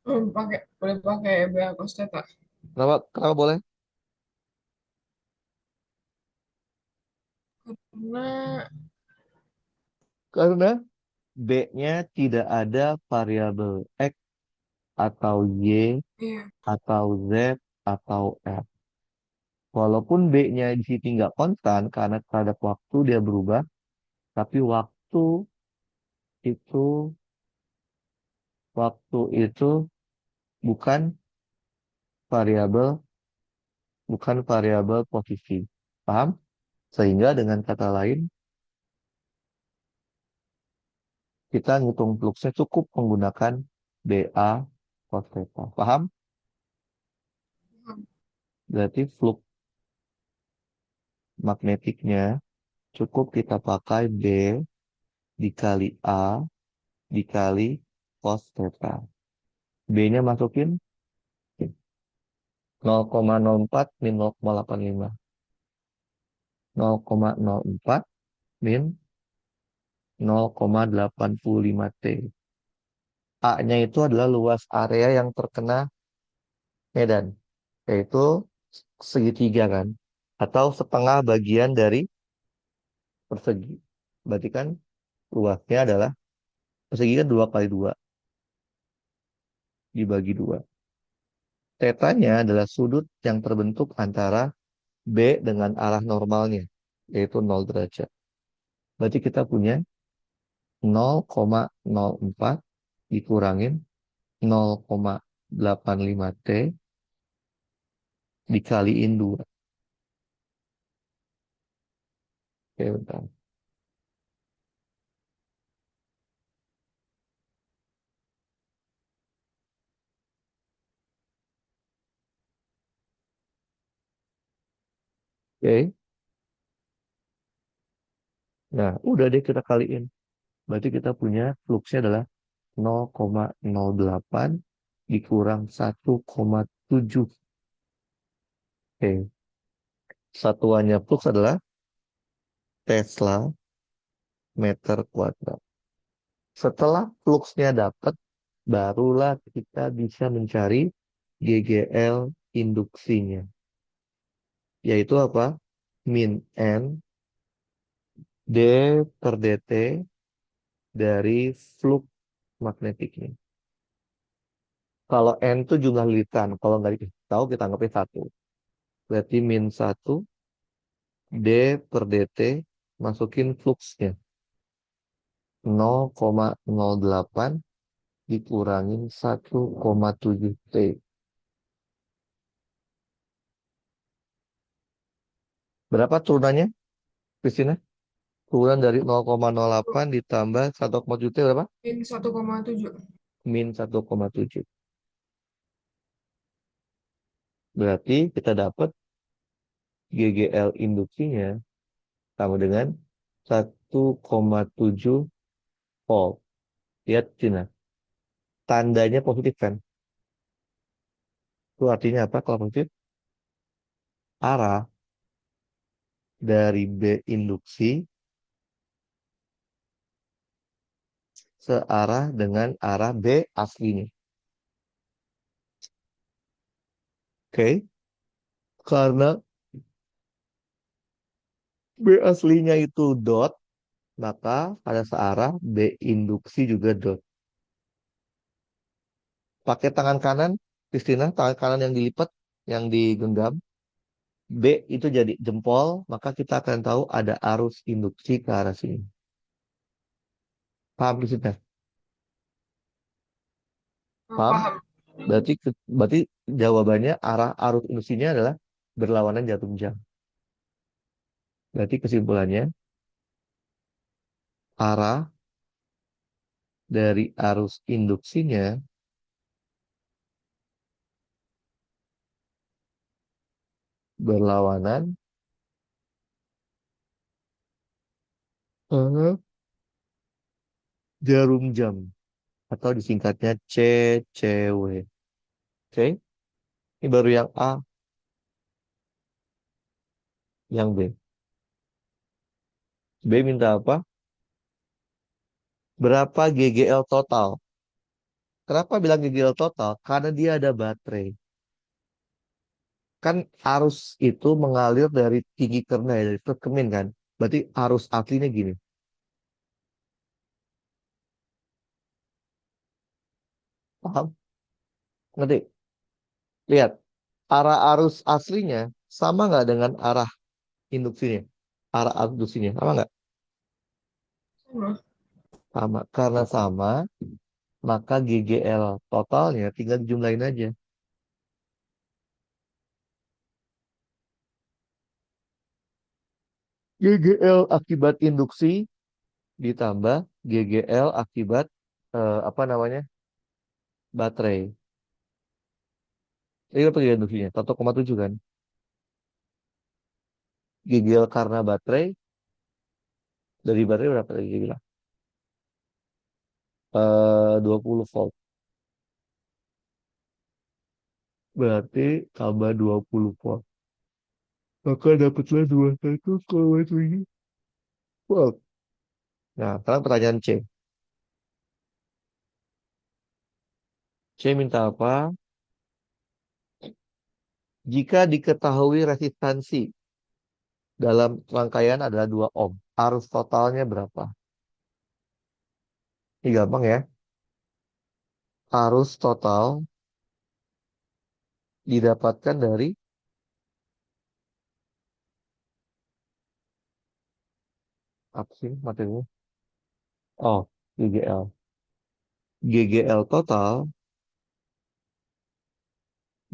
Boleh pakai BH cos theta.
Kenapa boleh?
Karena,
Karena B-nya tidak ada variabel X atau Y
iya.
atau Z atau R. Walaupun B-nya di sini nggak konstan karena terhadap waktu dia berubah, tapi itu waktu itu bukan variabel bukan variabel posisi. Paham? Sehingga dengan kata lain, kita ngitung fluxnya cukup menggunakan BA cos theta. Paham? Berarti flux magnetiknya cukup kita pakai B dikali A dikali cos theta. B-nya masukin 0,04 min 0,85. 0,04 min 0,85 T. A-nya itu adalah luas area yang terkena medan, yaitu segitiga kan, atau setengah bagian dari persegi. Berarti kan luasnya adalah persegi kan 2 kali 2 dibagi 2. Tetanya adalah sudut yang terbentuk antara B dengan arah normalnya, yaitu 0 derajat. Berarti kita punya 0,04 dikurangin 0,85 T dikaliin 2. Oke, bentar. Oke. Nah, udah deh kita kaliin. Berarti kita punya fluxnya adalah 0,08 dikurang 1,7. Oke. Satuannya flux adalah Tesla meter kuadrat. Setelah fluxnya dapat, barulah kita bisa mencari GGL induksinya. Yaitu apa? Min N D per dt dari flux magnetiknya. Kalau N itu jumlah lilitan. Kalau nggak tahu kita anggapnya satu. Berarti min 1 D per dt masukin fluxnya. 0,08 dikurangin 1,7 T. Berapa turunannya, Christina? Turunan dari 0,08 ditambah 1,7 T berapa?
Min 1,7.
Min 1,7. Berarti kita dapat GGL induksinya sama dengan 1,7 volt. Lihat Cina. Tandanya positif kan? Itu artinya apa kalau positif? Arah dari B induksi searah dengan arah B aslinya. Oke? Karena B aslinya itu dot, maka pada searah B induksi juga dot. Pakai tangan kanan, Christina, tangan kanan yang dilipat, yang digenggam. B itu jadi jempol, maka kita akan tahu ada arus induksi ke arah sini. Paham, Christina?
Oh,
Paham?
paham.
Berarti jawabannya arah arus induksinya adalah berlawanan jarum jam. Berarti kesimpulannya arah dari arus induksinya berlawanan ke jarum jam atau disingkatnya CCW. Oke, ini baru yang A, yang B. B minta apa? Berapa GGL total? Kenapa bilang GGL total? Karena dia ada baterai. Kan arus itu mengalir dari tinggi kernel, dari kemin kan. Berarti arus aslinya gini. Paham? Ngerti? Lihat, arah arus aslinya sama nggak dengan arah induksinya? Arah arus induksinya sama nggak?
Sama.
Sama. Karena sama, maka GGL totalnya tinggal dijumlahin aja. GGL akibat induksi ditambah GGL akibat apa namanya? Baterai. Ini apa GGL induksinya? 1,7 kan? GGL karena baterai dari baterai berapa tadi dia bilang? 20 volt. Berarti tambah 20 volt. Maka dapatlah 21,7 volt. Nah, sekarang pertanyaan C. C minta apa? Jika diketahui resistansi dalam rangkaian adalah 2 ohm. arus totalnya berapa? Ini gampang ya. Arus total didapatkan dari apa sih materinya? Oh, GGL. GGL total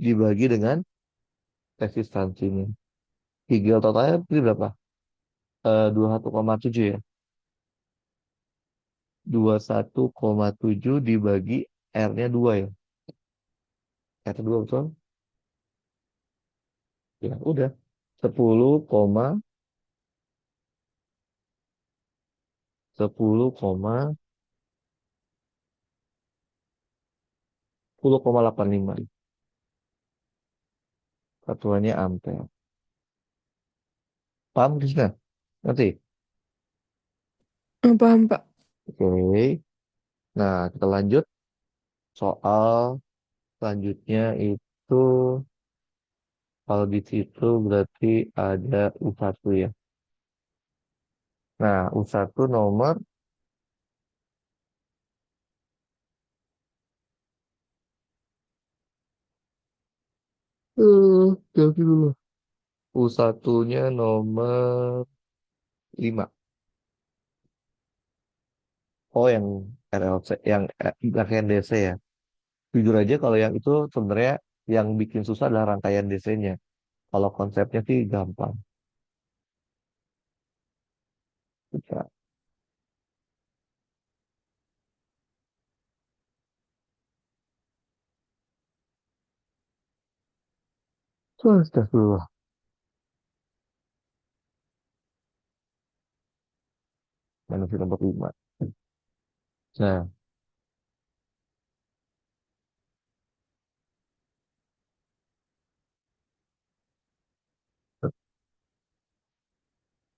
dibagi dengan resistansinya. GGL totalnya ini berapa? 21,7 ya. 21,7 dibagi R-nya 2 ya. R 2 betul? Ya, udah. 10,85. Satuannya ampere. Paham, Krisna? Nanti.
Paham, Pak.
Oke. Nah, kita lanjut. Soal selanjutnya itu kalau di situ berarti ada U1 ya. Nah, U1 nomor ganti dulu. U1-nya nomor 5. Oh, yang RLC, yang rangkaian DC ya. Jujur aja kalau yang itu sebenarnya yang bikin susah adalah rangkaian DC-nya. Kalau konsepnya sih gampang. Bisa. Astagfirullah. Manusia nomor 5. Nah,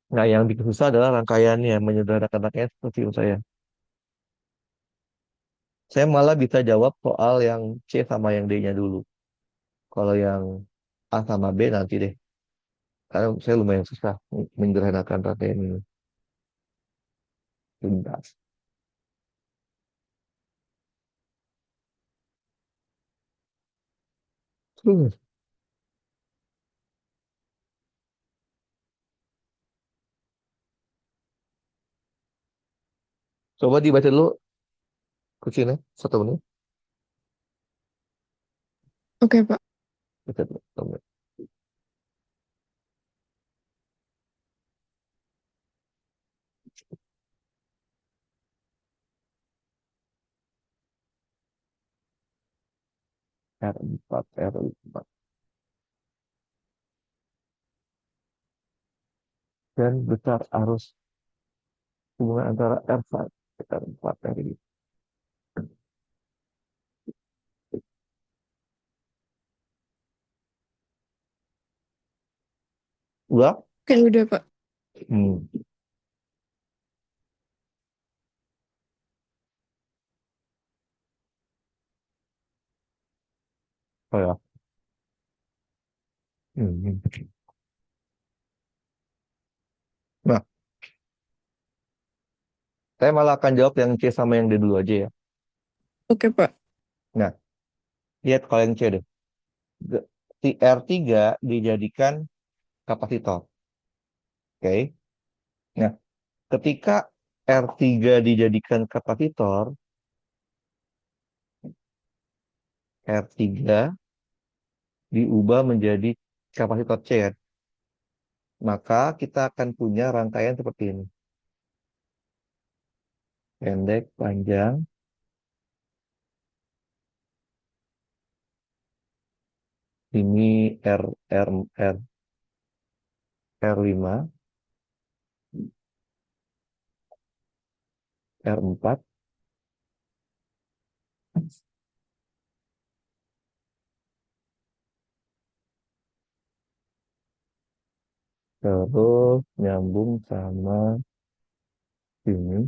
nah, yang bikin susah adalah rangkaiannya, menyederhanakan rangkaian seperti itu saya. Saya malah bisa jawab soal yang C sama yang D-nya dulu. Kalau yang A sama B nanti deh. Karena saya lumayan susah menyederhanakan rangkaian ini. Sebentar. Hmm. Coba dibaca dulu ke sini. 1 menit.
Oke, Pak.
Baca dulu. 1 menit. R4, R4. Dan besar arus hubungan antara R1, R4, R5. Udah?
Oke, udah, Pak.
Hmm. Oh ya. Hmm. Nah, saya malah akan jawab yang C sama yang D dulu aja ya.
Oke, Pak.
Nah, lihat kalau yang C deh. Si R3 dijadikan kapasitor. Oke. Nah, ketika R3 dijadikan kapasitor, R3 diubah menjadi kapasitor C, ya. Maka kita akan punya rangkaian seperti ini. Pendek, panjang. Ini R5, R4, terus nyambung sama ini,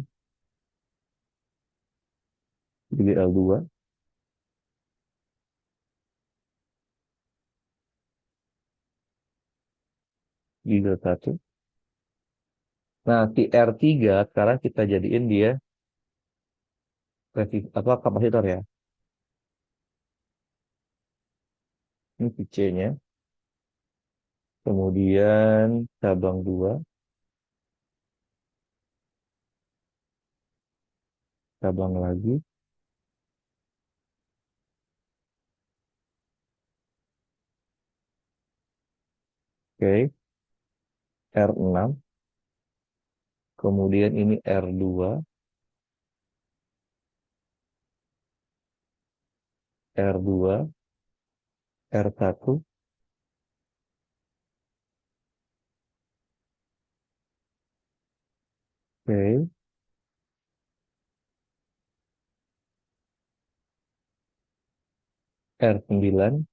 jadi L2, giga 1. Nah, si R3 sekarang kita jadiin dia apa kapasitor ya. Ini si C-nya. Kemudian cabang 2, cabang lagi. Oke, R6. Kemudian ini R2, R2, R1. Oke, R9,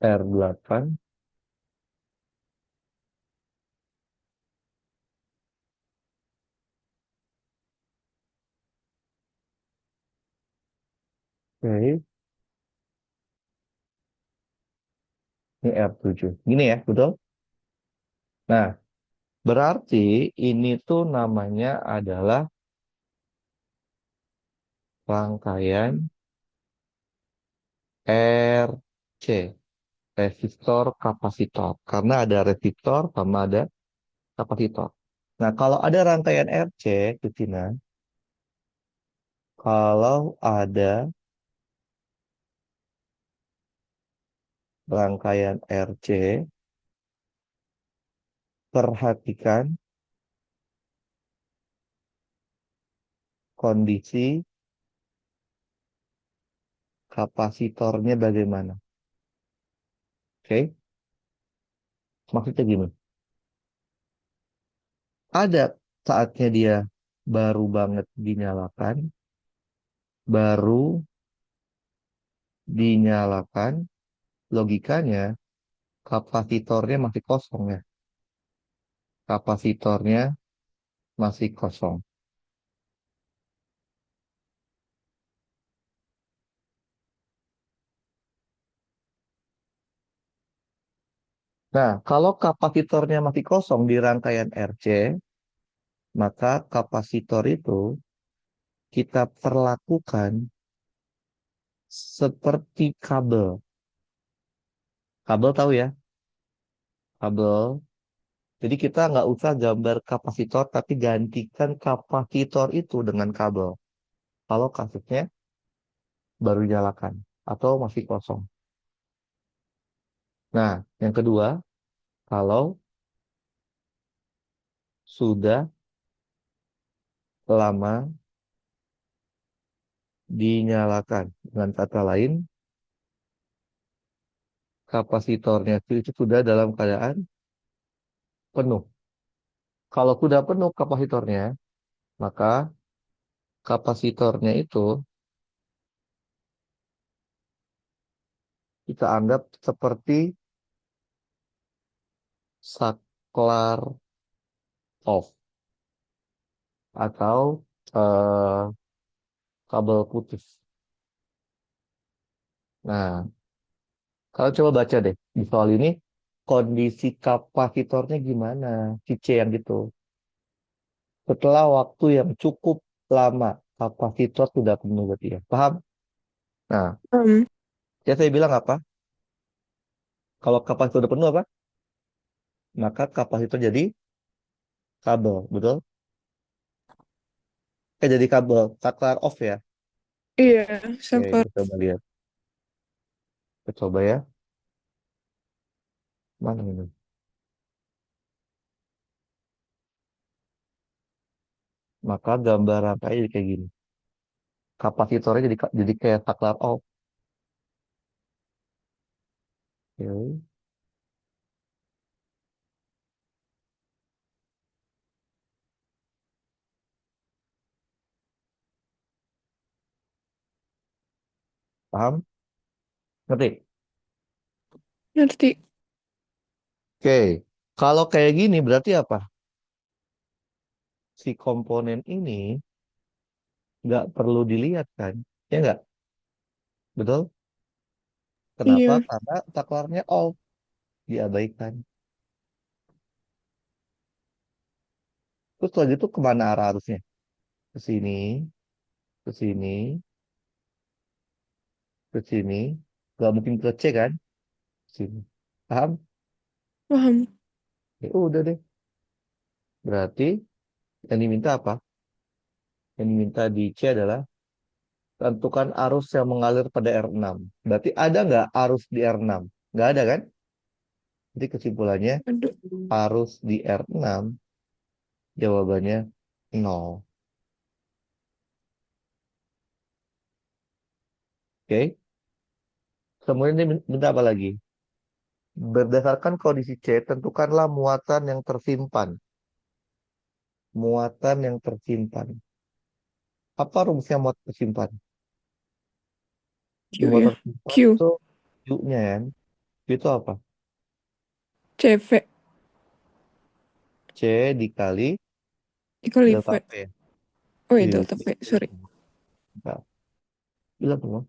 R8, oke, ini R7. Gini ya, betul? Nah, berarti ini tuh namanya adalah rangkaian RC, resistor kapasitor. Karena ada resistor sama ada kapasitor. Nah, kalau ada rangkaian RC, Christina, kalau ada rangkaian RC, perhatikan kondisi kapasitornya bagaimana. Oke, maksudnya gini. Ada saatnya dia baru banget dinyalakan, baru dinyalakan, logikanya kapasitornya masih kosong ya. Kapasitornya masih kosong. Nah, kalau kapasitornya masih kosong di rangkaian RC, maka kapasitor itu kita perlakukan seperti kabel. Kabel tahu ya? Kabel. Jadi kita nggak usah gambar kapasitor, tapi gantikan kapasitor itu dengan kabel. Kalau kasusnya baru nyalakan atau masih kosong. Nah, yang kedua, kalau sudah lama dinyalakan. Dengan kata lain, kapasitornya itu sudah dalam keadaan penuh. Kalau sudah penuh kapasitornya, maka kapasitornya itu kita anggap seperti saklar off atau eh, kabel putus. Nah, kalau coba baca deh di soal ini, kondisi kapasitornya gimana? Si C yang gitu. Setelah waktu yang cukup lama, kapasitor sudah penuh berarti ya. Paham? Nah,
Um,
ya saya bilang apa? Kalau kapasitor sudah penuh apa? Maka kapasitor jadi kabel, betul? Jadi kabel, saklar off ya.
iya,
Oke,
sabar.
kita coba lihat. Kita coba ya. Mana ini? Maka gambar rangkaian jadi kayak gini. Kapasitornya jadi kayak saklar off. Oke, paham? Ngerti?
Ngerti.
Oke, kalau kayak gini berarti apa? Si komponen ini nggak perlu dilihat kan? Ya nggak? Betul? Kenapa?
Iya.
Karena taklarnya off, diabaikan. Terus kalau gitu kemana arah arusnya? Ke sini, ke sini, ke sini. Gak mungkin ke C kan? Ke sini. Paham?
Paham.
Ya udah deh. Berarti yang diminta apa? Yang diminta di C adalah tentukan arus yang mengalir pada R6. Berarti ada nggak arus di R6? Nggak ada kan? Jadi kesimpulannya
Aduh.
arus di R6 jawabannya nol. Oke? Kemudian dia minta apa lagi? Berdasarkan kondisi C, tentukanlah muatan yang tersimpan. Muatan yang tersimpan. Apa rumusnya muatan tersimpan?
Q
Muatan
ya.
tersimpan
Q.
itu U-nya kan? U itu apa?
CV.
C dikali
Dikali
delta
V.
P.
Oh ya,
Iya,
delta V.
bilang
Sorry.
semua. Bentar, bilang semua.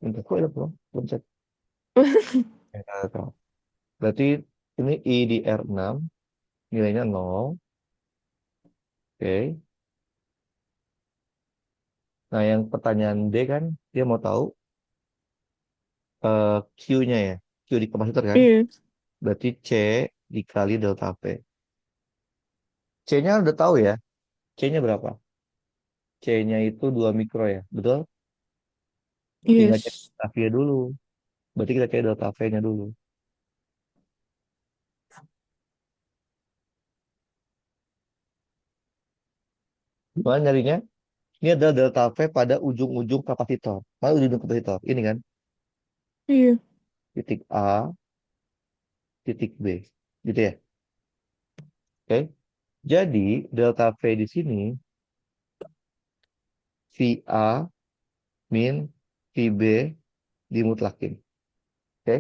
Bentar, kok bilang semua? Belum cek. Berarti ini I di R6, nilainya nol. Oke. Nah, yang pertanyaan D kan, dia mau tahu Q-nya ya. Q di kapasitor kan?
Iya.
Berarti C dikali delta P. C-nya udah tahu ya. C-nya berapa? C-nya itu 2 mikro ya. Betul? Tinggal cek
Yes.
delta V dulu. Berarti kita cek delta V-nya dulu. Gimana nyarinya? Ini adalah delta V pada ujung-ujung kapasitor. Mana ujung-ujung kapasitor? Ini kan.
Iya.
Titik A, titik B. Gitu ya. Oke. Jadi delta V di sini VA min VB dimutlakin. Oke.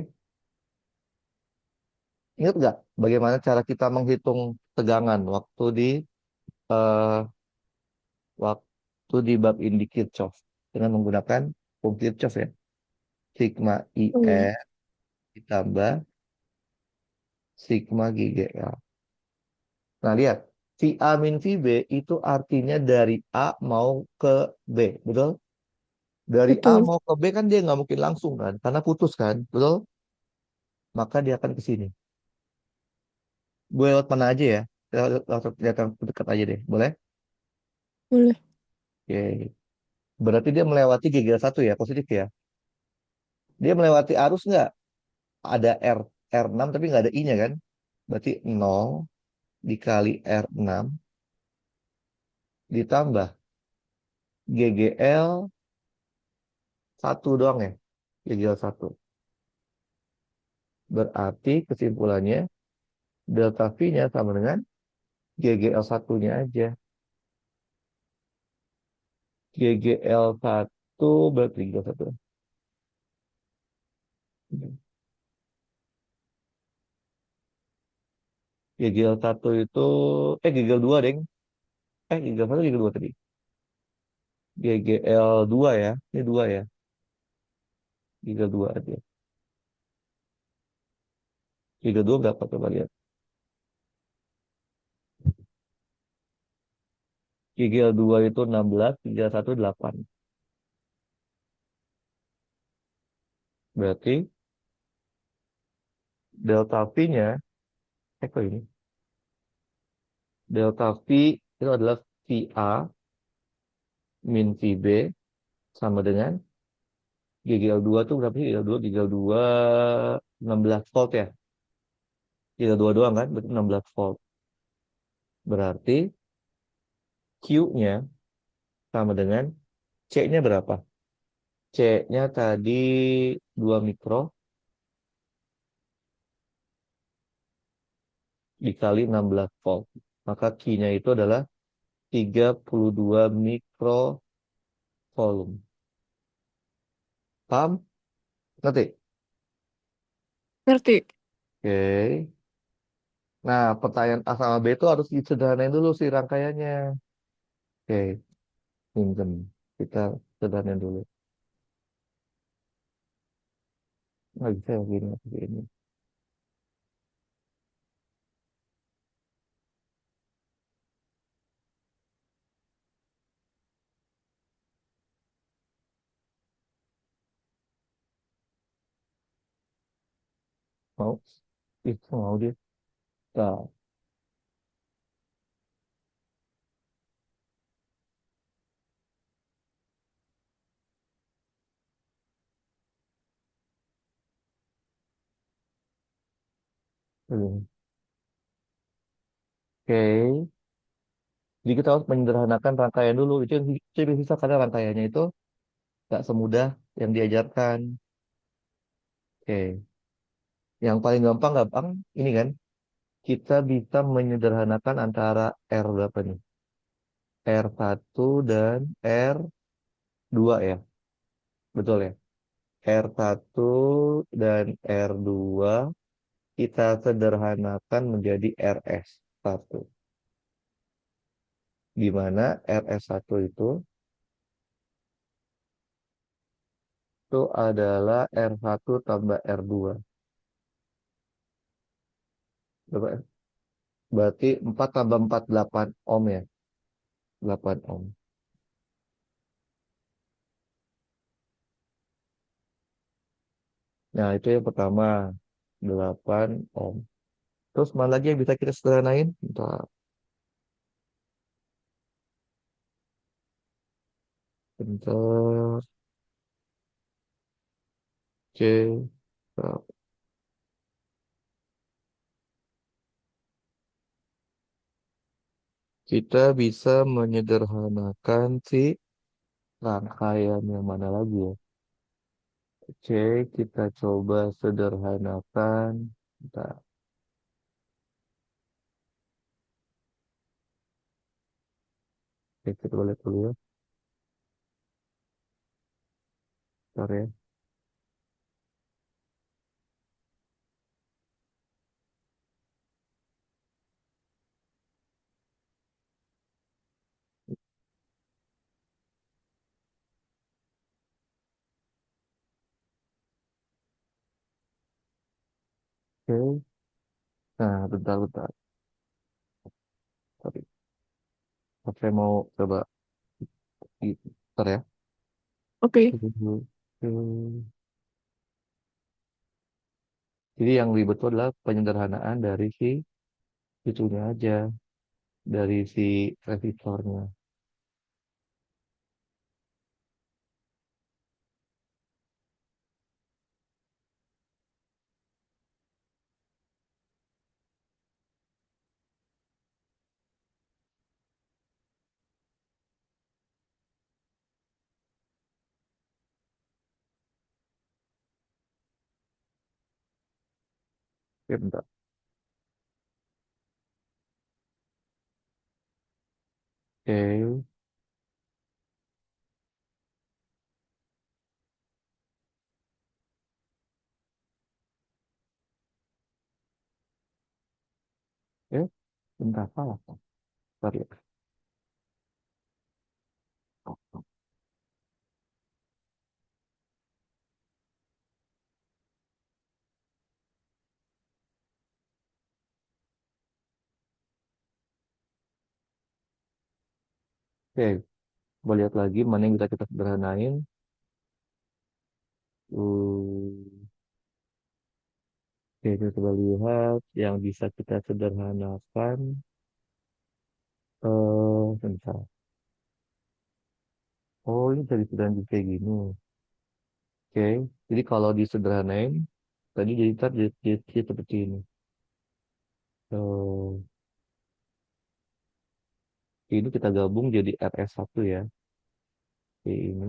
Ingat nggak bagaimana cara kita menghitung tegangan eh, waktu di bab indi Kirchhoff dengan menggunakan hukum Kirchhoff ya. Sigma
Oh ya.
IR ditambah sigma GGL. Nah, lihat. VA min VB itu artinya dari A mau ke B, betul? Dari A
Betul.
mau ke B kan dia nggak mungkin langsung kan, karena putus kan, betul? Maka dia akan ke sini. Boleh lewat mana aja ya? Lihat yang dekat aja deh, boleh?
Boleh.
Oke. Berarti dia melewati GGL 1 ya, positif ya. Dia melewati arus nggak? Ada R6 tapi nggak ada I-nya kan? Berarti nol dikali R6 ditambah GGL 1 doang ya. GGL 1. Berarti kesimpulannya delta V-nya sama dengan GGL 1-nya aja. GGL 1 berarti GGL 1. GGL 1 itu GGL 2 deng. GGL 1 GGL 2 tadi. GGL 2 ya. Ini 2 ya. GGL 2 aja. GGL 2 berapa coba lihat. GGL 2 itu 16, GGL 1 8. Berarti delta V-nya, kok ini? Delta V itu adalah VA min VB sama dengan GGL 2 tuh berapa sih? GGL 2 16 volt ya. GGL 2 doang kan? Berarti 16 volt. Berarti Q-nya sama dengan C-nya berapa? C-nya tadi 2 mikro dikali 16 volt. Maka Q-nya itu adalah 32 mikrovolume. Paham? Ngerti?
Ngerti.
Oke. Nah, pertanyaan A sama B itu harus disederhanain dulu sih rangkaiannya. Oke, pinjem. Kita sederhanain dulu. Nggak bisa ya gini, begini. Mau? Itu mau dia. Nah, oke. Jadi kita harus menyederhanakan rangkaian dulu. Itu yang susah karena rangkaiannya itu nggak semudah yang diajarkan. Oke. Yang paling gampang ini kan. Kita bisa menyederhanakan antara R berapa nih? R1 dan R2 ya. Betul ya? R1 dan R2 kita sederhanakan menjadi RS1. Di mana RS1 itu adalah R1 tambah R2. Berapa? Berarti 4 tambah 4 8 ohm ya. 8 ohm. Nah, itu yang pertama. 8 ohm. Terus mana lagi yang bisa kita sederhanain? Bentar, bentar. C. Kita bisa menyederhanakan si rangkaian yang mana lagi ya? C, kita coba sederhanakan. Bentar, kita boleh dulu ya. Bentar ya. Oke. Nah, bentar. Tapi saya mau coba bentar ya.
Oke.
Jadi yang ribet itu adalah penyederhanaan dari si itunya aja, dari si resistornya. Oke, bentar. Oke, oke, bentar salah. Bentar ya. Oke, coba lihat lagi mana yang bisa kita sederhanain. Oke, kita coba lihat yang bisa kita sederhanakan. Bentar. Oh, ini jadi sederhana kayak gini. Oke, jadi kalau disederhanain, tadi jadi ntar jadi seperti ini. Eh, ini kita gabung jadi RS1 ya. Oke, ini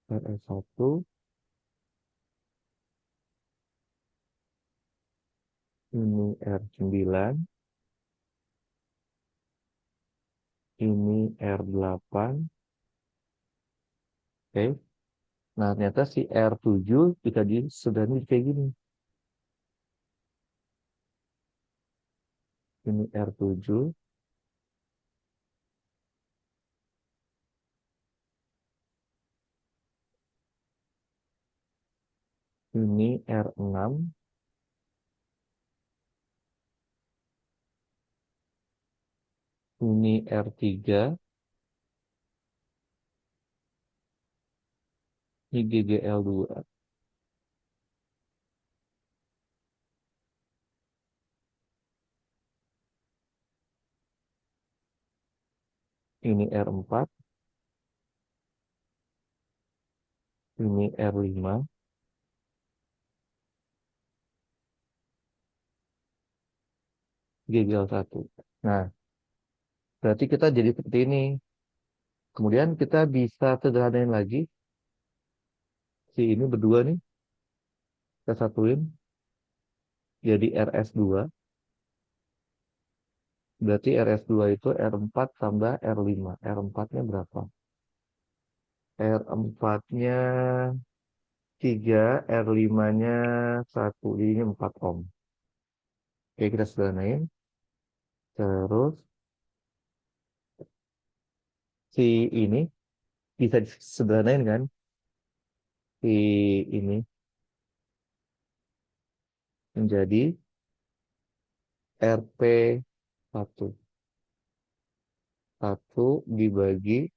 RS1, ini R9, ini R8. Oke, nah ternyata si R7 bisa disederhanain kayak gini. Ini R7, R6, ini R3, ini GGL2. Ini R4, ini R5, GGL1. Nah, berarti kita jadi seperti ini. Kemudian kita bisa sederhanain lagi. Si ini berdua nih, kita satuin jadi RS2. Berarti RS2 itu R4 tambah R5. R4-nya berapa? R4-nya 3, R5-nya 1. Jadi ini 4 ohm. Oke, kita sederhanain. Terus si ini bisa disederhanain kan? Si ini menjadi RP1. 1 dibagi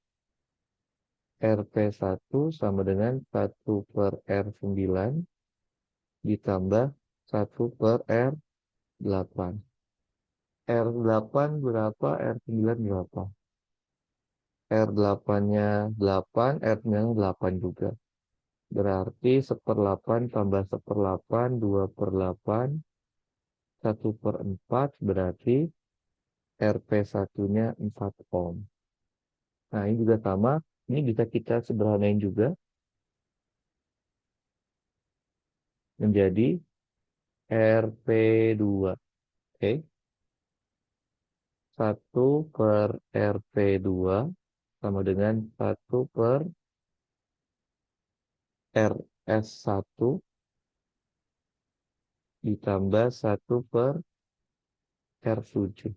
RP1 sama dengan 1/R9 ditambah 1/R8. R8 berapa? R9 berapa? R8-nya 8, R9-nya 8 juga. Berarti 1/8 tambah 1/8, 2/8, 1/4, berarti RP1-nya 4 ohm. Nah, ini juga sama. Ini bisa kita sederhanain juga menjadi RP2. Oke, 1/RP2 sama dengan 1/RS1 ditambah 1/R7.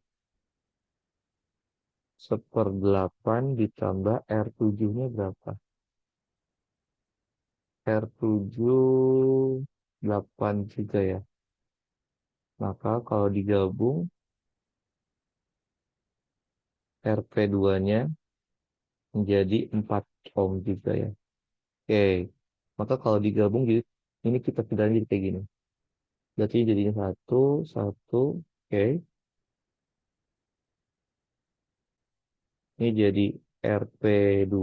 1/8 ditambah R7-nya berapa? R7 8 juga ya. Maka kalau digabung RP2-nya menjadi 4 ohm juga ya. Oke. Maka kalau digabung jadi ini kita pindahin jadi kayak gini. Berarti jadinya 1, 1. Oke. Ini jadi RP2.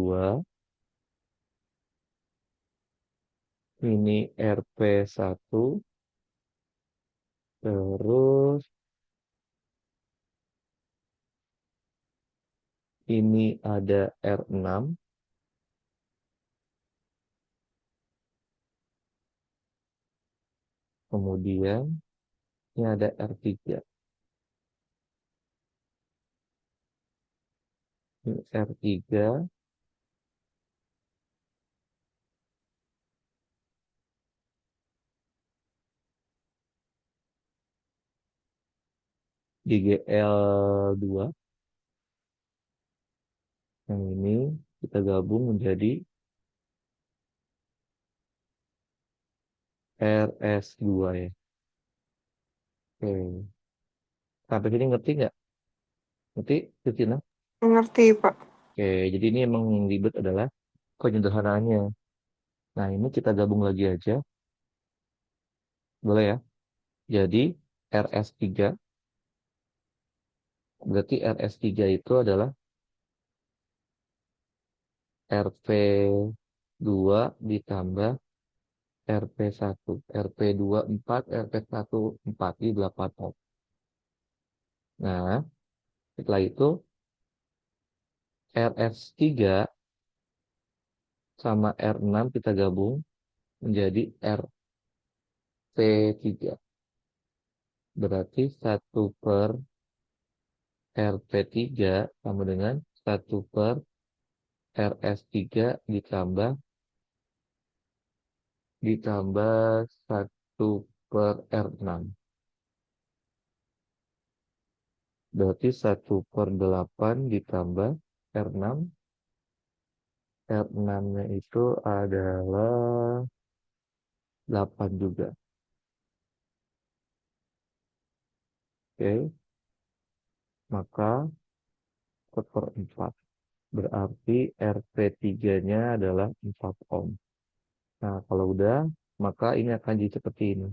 Ini RP1. Terus ini ada R6. Kemudian ini ada R3. Ini R3. GGL2. Yang ini kita gabung menjadi RS2 ya. Oke. Sampai sini ngerti nggak? Ngerti, Justina?
Mengerti, Pak.
Oke, jadi ini emang yang ribet adalah penyederhanaannya. Nah, ini kita gabung lagi aja. Boleh ya? Jadi RS3, berarti RS3 itu adalah RP2 ditambah RP1. RP2 4, RP1 4, di 8 ohm. Nah, setelah itu RS3 sama R6 kita gabung menjadi RP3. Berarti 1/RP3 sama dengan 1/RS3 ditambah 1/R6. Berarti 1/8 ditambah R6. R6-nya itu adalah 8 juga. Oke, maka per 4. Berarti RP3-nya adalah 4 ohm. Nah, kalau udah, maka ini akan jadi seperti ini.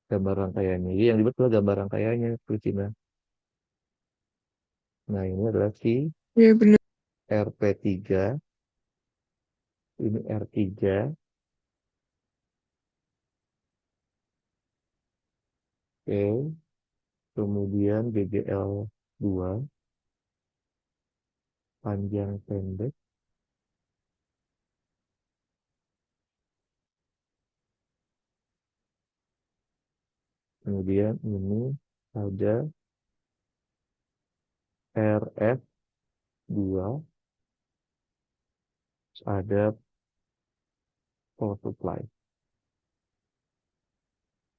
Gambar rangkaiannya. Jadi yang dibuat adalah gambar rangkaiannya, Christina. Nah, ini adalah si
Iya bener.
RP3. Ini R3. Oke. Kemudian BGL2. Panjang pendek. Kemudian ini ada RF2. Ada power supply.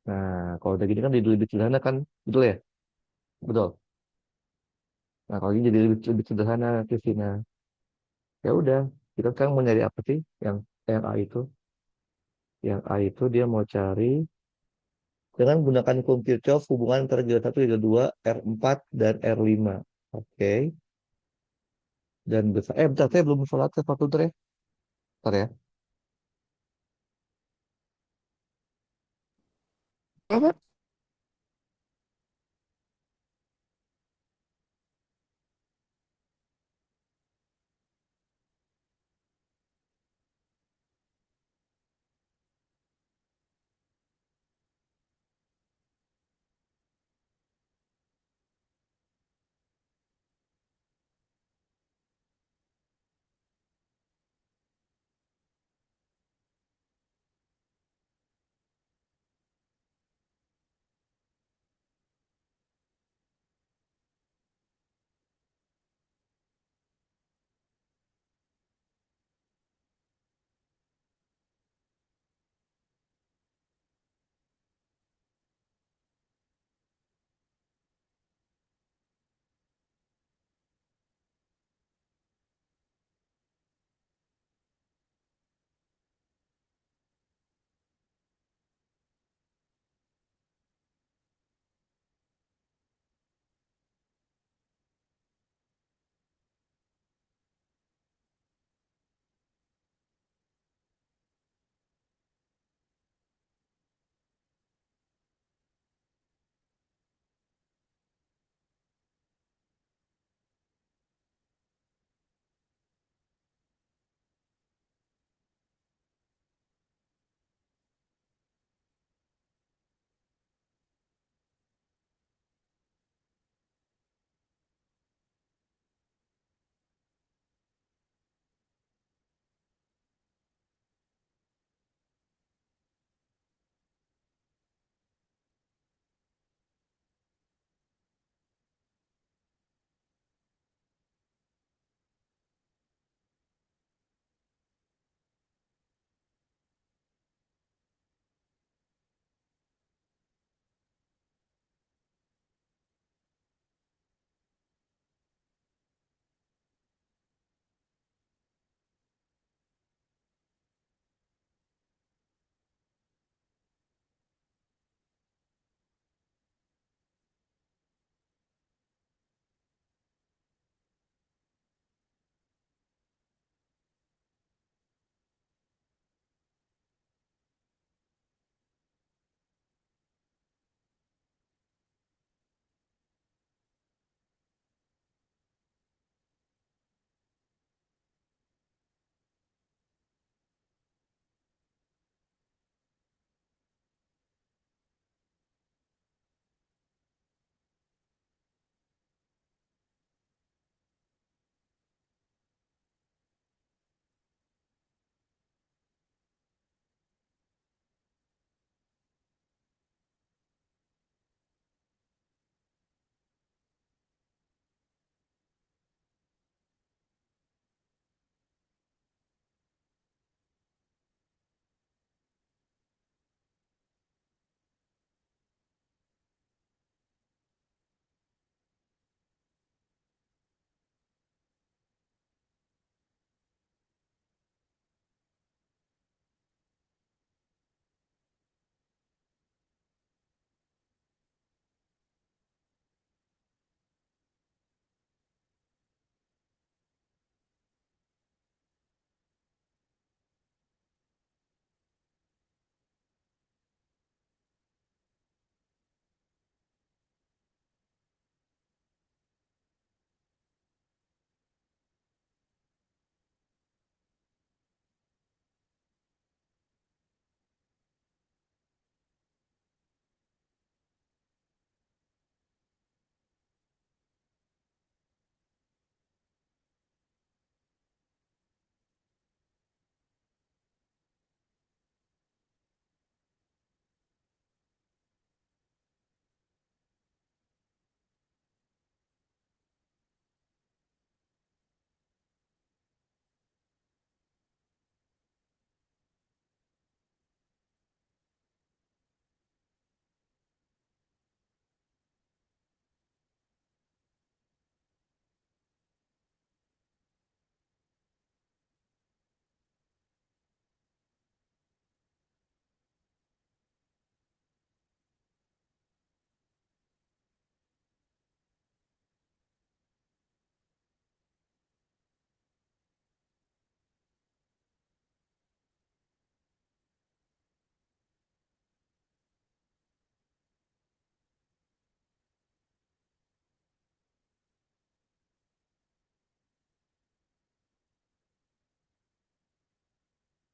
Nah, kalau udah gini kan jadi lebih sederhana kan? Betul ya? Betul. Nah, kalau ini jadi lebih sederhana, Christina. Ya udah, kita sekarang mau nyari apa sih? Yang A itu. Yang A itu dia mau cari dengan menggunakan hukum Kirchhoff hubungan antara G1, G2, R4, dan R5. Oke. Dan besar. Bentar, saya belum sholat ke bentar ya. Bentar ya.
Apa?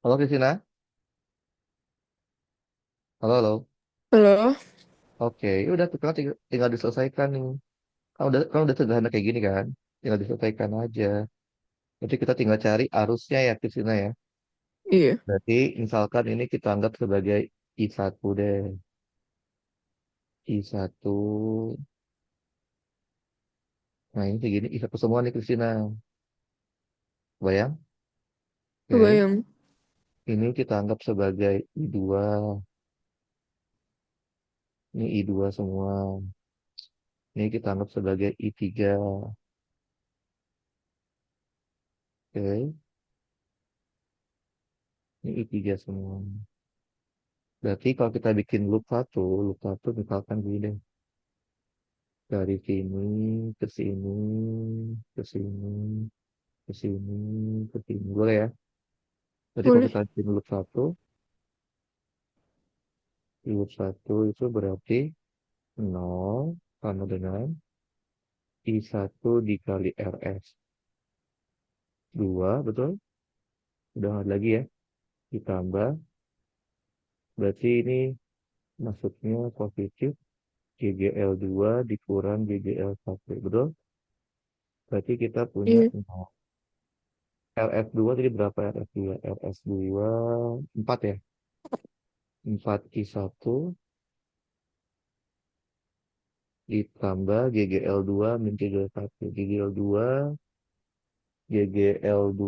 Halo Kristina, halo halo.
Halo?
Oke, ya udah tuh kan tinggal diselesaikan nih. Kan udah sederhana kayak gini kan, tinggal diselesaikan aja. Jadi kita tinggal cari arusnya ya Kristina ya.
Iya.
Berarti misalkan ini kita anggap sebagai I1 deh. I1, nah ini segini I1 semua nih Kristina. Bayang? Oke,
Kebayang.
ini kita anggap sebagai I2. Ini I2 semua. Ini kita anggap sebagai I3. Oke, ini I3 semua. Berarti kalau kita bikin loop satu misalkan gini deh. Dari sini, ke sini, ke sini, ke sini, ke sini. Boleh ya? Jadi kalau
Boleh.
kita bikin loop satu itu berarti nol sama dengan I1 dikali RS. 2 betul? Udah nggak ada lagi ya? Ditambah, berarti ini maksudnya positif GGL2 dikurang GGL1. Betul? Berarti kita punya
Iya.
0. RS2 tadi berapa RS2? RS2 4 ya? 4 I1 ditambah GGL2 min GGL1. GGL2, GGL2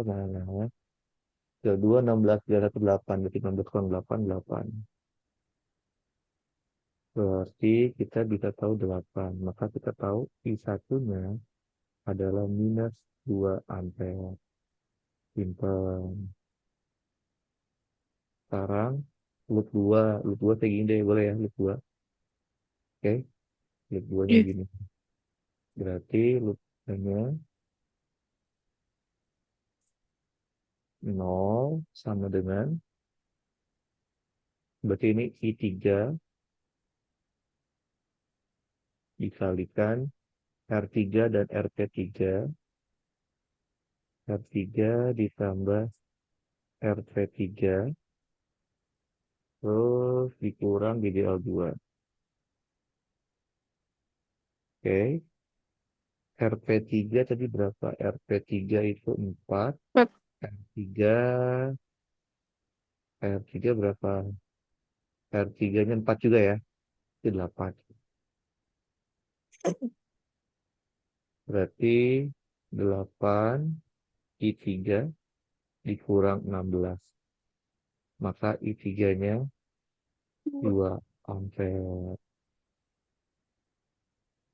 mana? GGL2 16 GGL1 8. Berarti 16 kurang 8, 8. Berarti kita bisa tahu 8. Maka kita tahu I1-nya adalah minus 2 ampere. Simple. Sekarang loop 2. Loop 2 kayak gini deh. Boleh ya loop 2. Oke. Loop 2-nya
Iya.
gini. Berarti loop-nya 0 sama dengan, berarti ini I3 dikalikan R3 dan RT3. R3 ditambah RT3 terus dikurang GDL2. Oke. RP3 tadi berapa? RP3 itu 4.
Empat.
R3 R3 berapa? R3-nya 4 juga ya. Itu 8. Berarti 8 I3 dikurang 16. Maka I3-nya 2 ampere.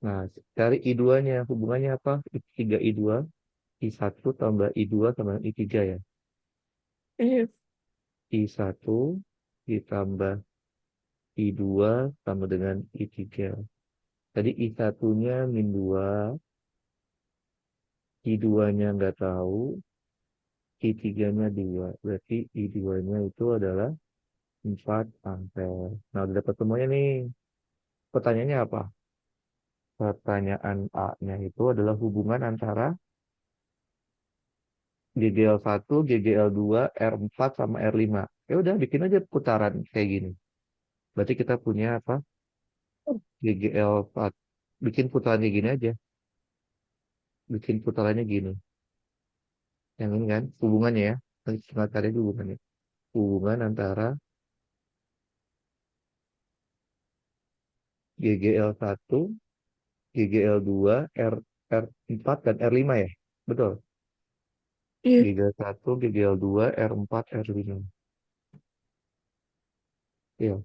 Nah, cari I2-nya. Hubungannya apa? I3 I2. I1 tambah I2 sama I3 ya.
Iya.
I1 ditambah I2 sama dengan I3. Tadi I1-nya min 2, I2-nya nggak tahu, I3-nya 2. Berarti I2-nya itu adalah 4 ampere. Nah, udah dapat semuanya nih. Pertanyaannya apa? Pertanyaan A-nya itu adalah hubungan antara GGL1, GGL2, R4 sama R5. Ya udah bikin aja putaran kayak gini. Berarti kita punya apa? GGL4. Bikin putaran kayak gini aja. Bikin putarannya gini. Yang ini kan hubungannya ya. Nanti setengah kali itu hubungannya. Hubungan antara GGL1, GGL2, R4 dan R5 ya. Betul.
Iya.
GGL1, GGL2, R4, R5. Ya.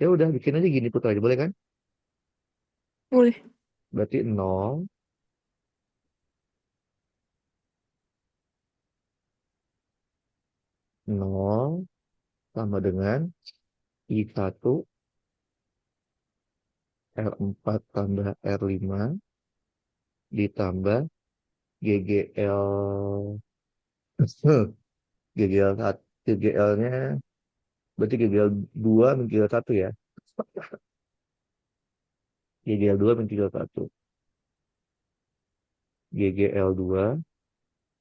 Ya udah bikin aja gini putar aja boleh kan?
Boleh.
Berarti 0, 0 sama dengan I1 R4 tambah R5 ditambah GGL GGL1 GGL-nya berarti GGL2 min GGL1 ya. GGL2 min GGL1. GGL2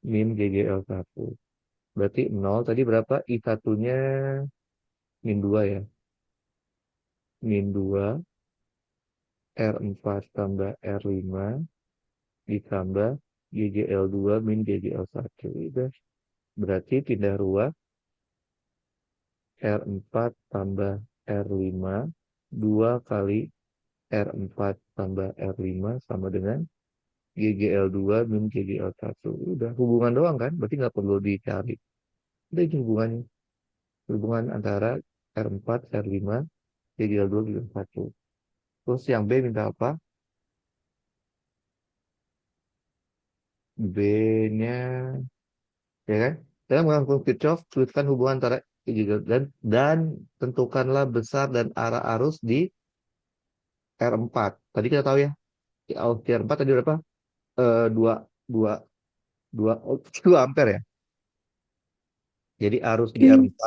min GGL1. Berarti nol tadi berapa? I satunya min 2 ya. Min 2 R4 tambah R5 ditambah GGL2 min GGL1. Udah. Berarti pindah ruas R4 tambah R5 2 kali R4 tambah R5 sama dengan GGL2 min GGL1. Udah hubungan doang kan? Berarti nggak perlu dicari. Udah ini hubungannya. Hubungan antara R4, R5, GGL2, GGL1. Terus yang B minta apa? B-nya, ya kan? Dalam mengangkut Kirchhoff, tuliskan hubungan antara GGL dan tentukanlah besar dan arah arus di R4. Tadi kita tahu ya, di R4 tadi berapa? 2, 2, 2, 2 ampere ya. Jadi arus di
Iya.
R4,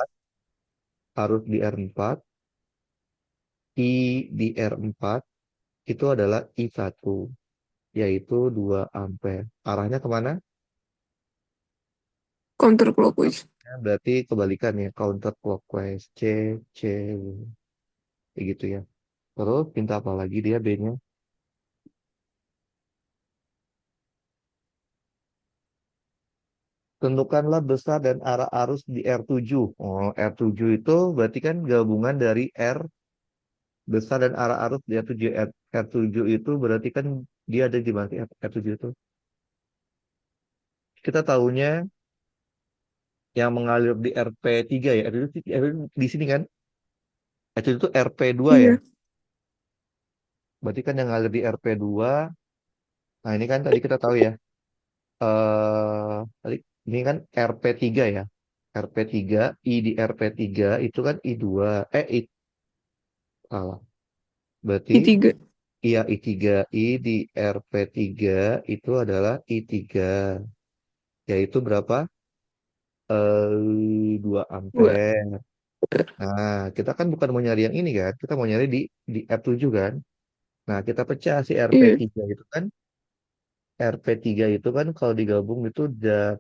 arus di R4, I di R4 itu adalah I1, yaitu 2 ampere. Arahnya kemana?
Counterclockwise.
Ya, berarti kebalikan ya, counter clockwise. C, C, kayak gitu ya. Terus minta apa lagi dia B-nya? Tentukanlah besar dan arah arus di R7. Oh, R7 itu berarti kan gabungan dari R besar dan arah arus di R7. R7 itu berarti kan dia ada di mana sih R7 itu? Kita tahunya yang mengalir di RP3 ya. R7 di sini kan. R7 itu RP2 ya.
Iya.
Berarti kan yang ngalir di RP2. Nah, ini kan tadi kita tahu ya. Tadi ini kan RP3 ya. RP3, I di RP3 itu kan I2. I salah. Berarti
I3.
iya I3. I di RP3 itu adalah I3. Yaitu berapa? 2
Dua.
ampere. Nah, kita kan bukan mau nyari yang ini kan. Kita mau nyari di R7 kan. Nah, kita pecah si
Iya.
RP3 itu kan. RP3 itu kan kalau digabung itu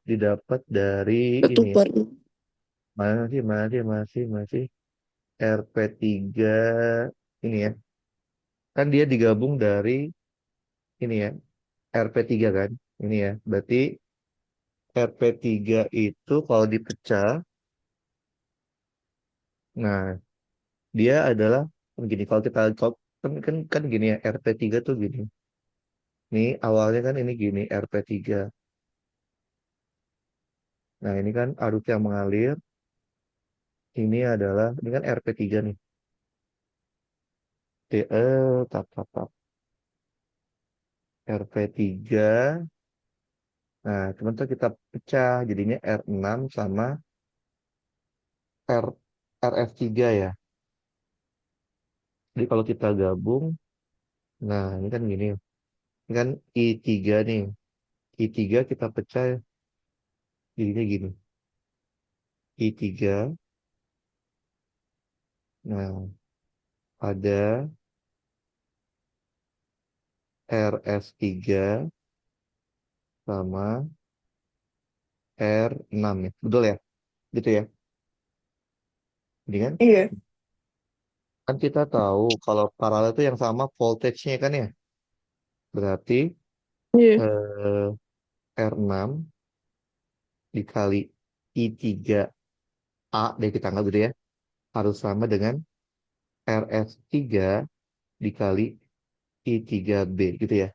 didapat dari ini ya.
Ketupat.
Masih. RP3 ini ya. Kan dia digabung dari ini ya. RP3 kan. Ini ya. Berarti RP3 itu kalau dipecah, nah dia adalah begini. Kalau kita kan gini ya. RP3 tuh gini. Nih awalnya kan ini gini RP3. Nah ini kan arus yang mengalir. Ini kan RP3 nih. RP3. Nah, cuman tuh kita pecah jadinya R6 sama R RF3 ya. Jadi kalau kita gabung, nah ini kan gini. Ini kan I3 nih. I3 kita pecah jadinya gini. I3. Nah, ada RS3 sama R6 ya. Betul ya? Gitu ya. Jadi kan,
Iya.
kan kita tahu kalau paralel itu yang sama voltage-nya kan ya. Berarti
Iya.
eh, R6 dikali I3A deh kita anggap gitu ya. Harus sama dengan RS3 dikali I3B gitu ya.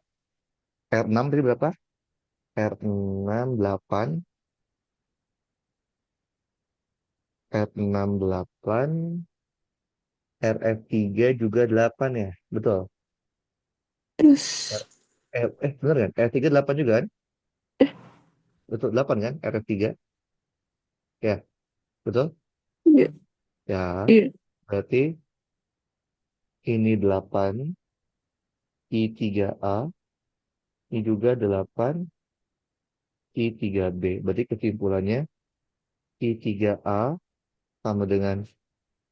R6 tadi berapa? R6 8, R6 8, RS3 juga 8 ya. Betul. R,
Terus.
bener kan? RS3 8 juga kan? Betul 8 kan? RS3. Ya, betul.
Iya.
Ya,
Iya.
berarti ini 8 I3A, ini juga 8 I3B. Berarti kesimpulannya I3A sama dengan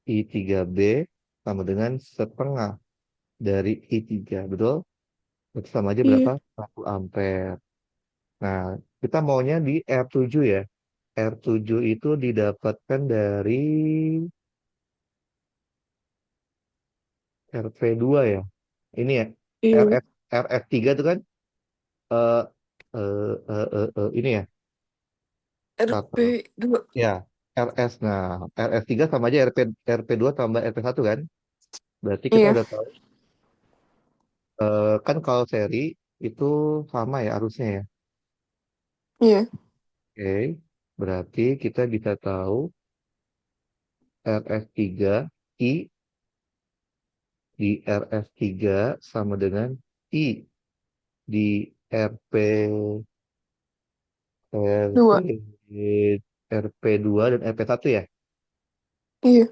I3B sama dengan setengah dari I3. Betul? Itu sama aja
Iya.
berapa? 1 ampere. Nah, kita maunya di R7 ya. R7 itu didapatkan dari RP2 ya. Ini ya,
Iya.
RF RF3 itu kan eh ini ya, satu
RP2.
ya, RS. Nah, RS3 sama aja RP2 tambah RP1 kan? Berarti kita
Iya.
udah tahu kan kalau seri itu sama ya arusnya ya.
Iya.
Oke. Berarti kita bisa tahu RS3 I di RS3 sama dengan I di RP
Dua.
RP2 dan RP1 ya.
Iya.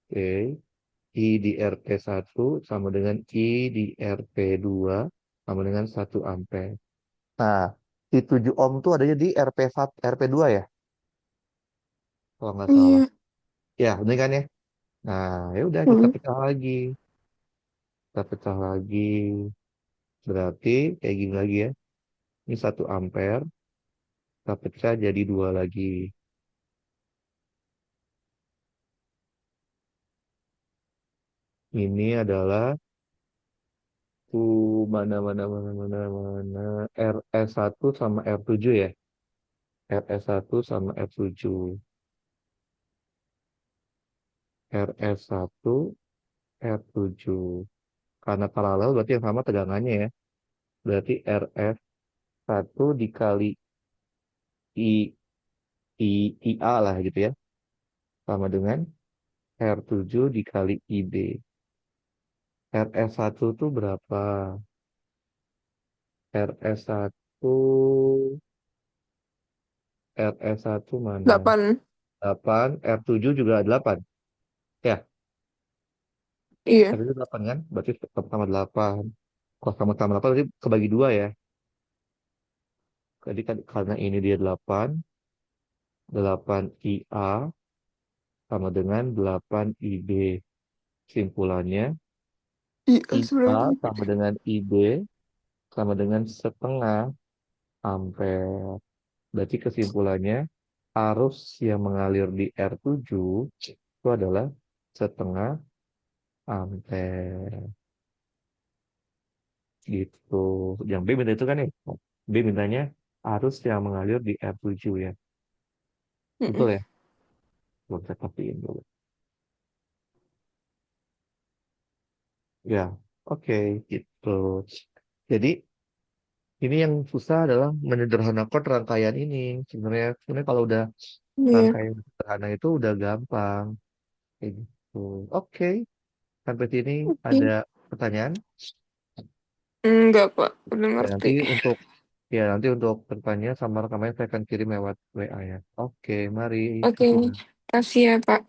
Oke. I di RP1 sama dengan I di RP2 sama dengan 1 ampere. Nah, di 7 ohm tuh adanya di RP1, RP2 ya, kalau nggak salah.
Iya.
Ya, benar kan ya? Nah, ya udah kita
Hmm.
pecah lagi. Kita pecah lagi. Berarti kayak gini lagi ya. Ini 1 ampere, kita pecah jadi dua lagi. Ini adalah mana RS1 sama R7 ya. RS1 sama R7. RS1 R7. Karena paralel berarti yang sama tegangannya ya. Berarti RS1 dikali I, IA lah gitu ya. Sama dengan R7 dikali IB. RS1 tuh berapa? RS1 RS1 mana?
8.
8, R7 juga 8. Ya,
Iya.
R7 8 kan? Berarti sama-sama 8. Kalau sama-sama 8 berarti kebagi dua ya. Jadi kan karena ini dia 8, 8 IA sama dengan 8 IB. Simpulannya
Iya.
IA
Sebenarnya.
sama dengan IB sama dengan setengah ampere. Berarti kesimpulannya arus yang mengalir di R7 itu adalah setengah ampere. Gitu. Yang B minta itu kan ya? B mintanya arus yang mengalir di R7 ya.
Mm-mm.
Betul ya? Belum saya pastiin dulu. Ya, oke, gitu. Jadi ini yang susah adalah menyederhanakan rangkaian ini. Sebenarnya kalau udah
Iya.
rangkaian sederhana itu udah gampang. Kayak gitu. Oke, sampai sini ada
Oke.
pertanyaan?
Enggak, Pak. Udah
Ya,
ngerti.
nanti untuk bertanya sama rekamannya saya akan kirim lewat WA ya. Oke, mari.
Oke.
Cecilia.
Kasih ya, Pak.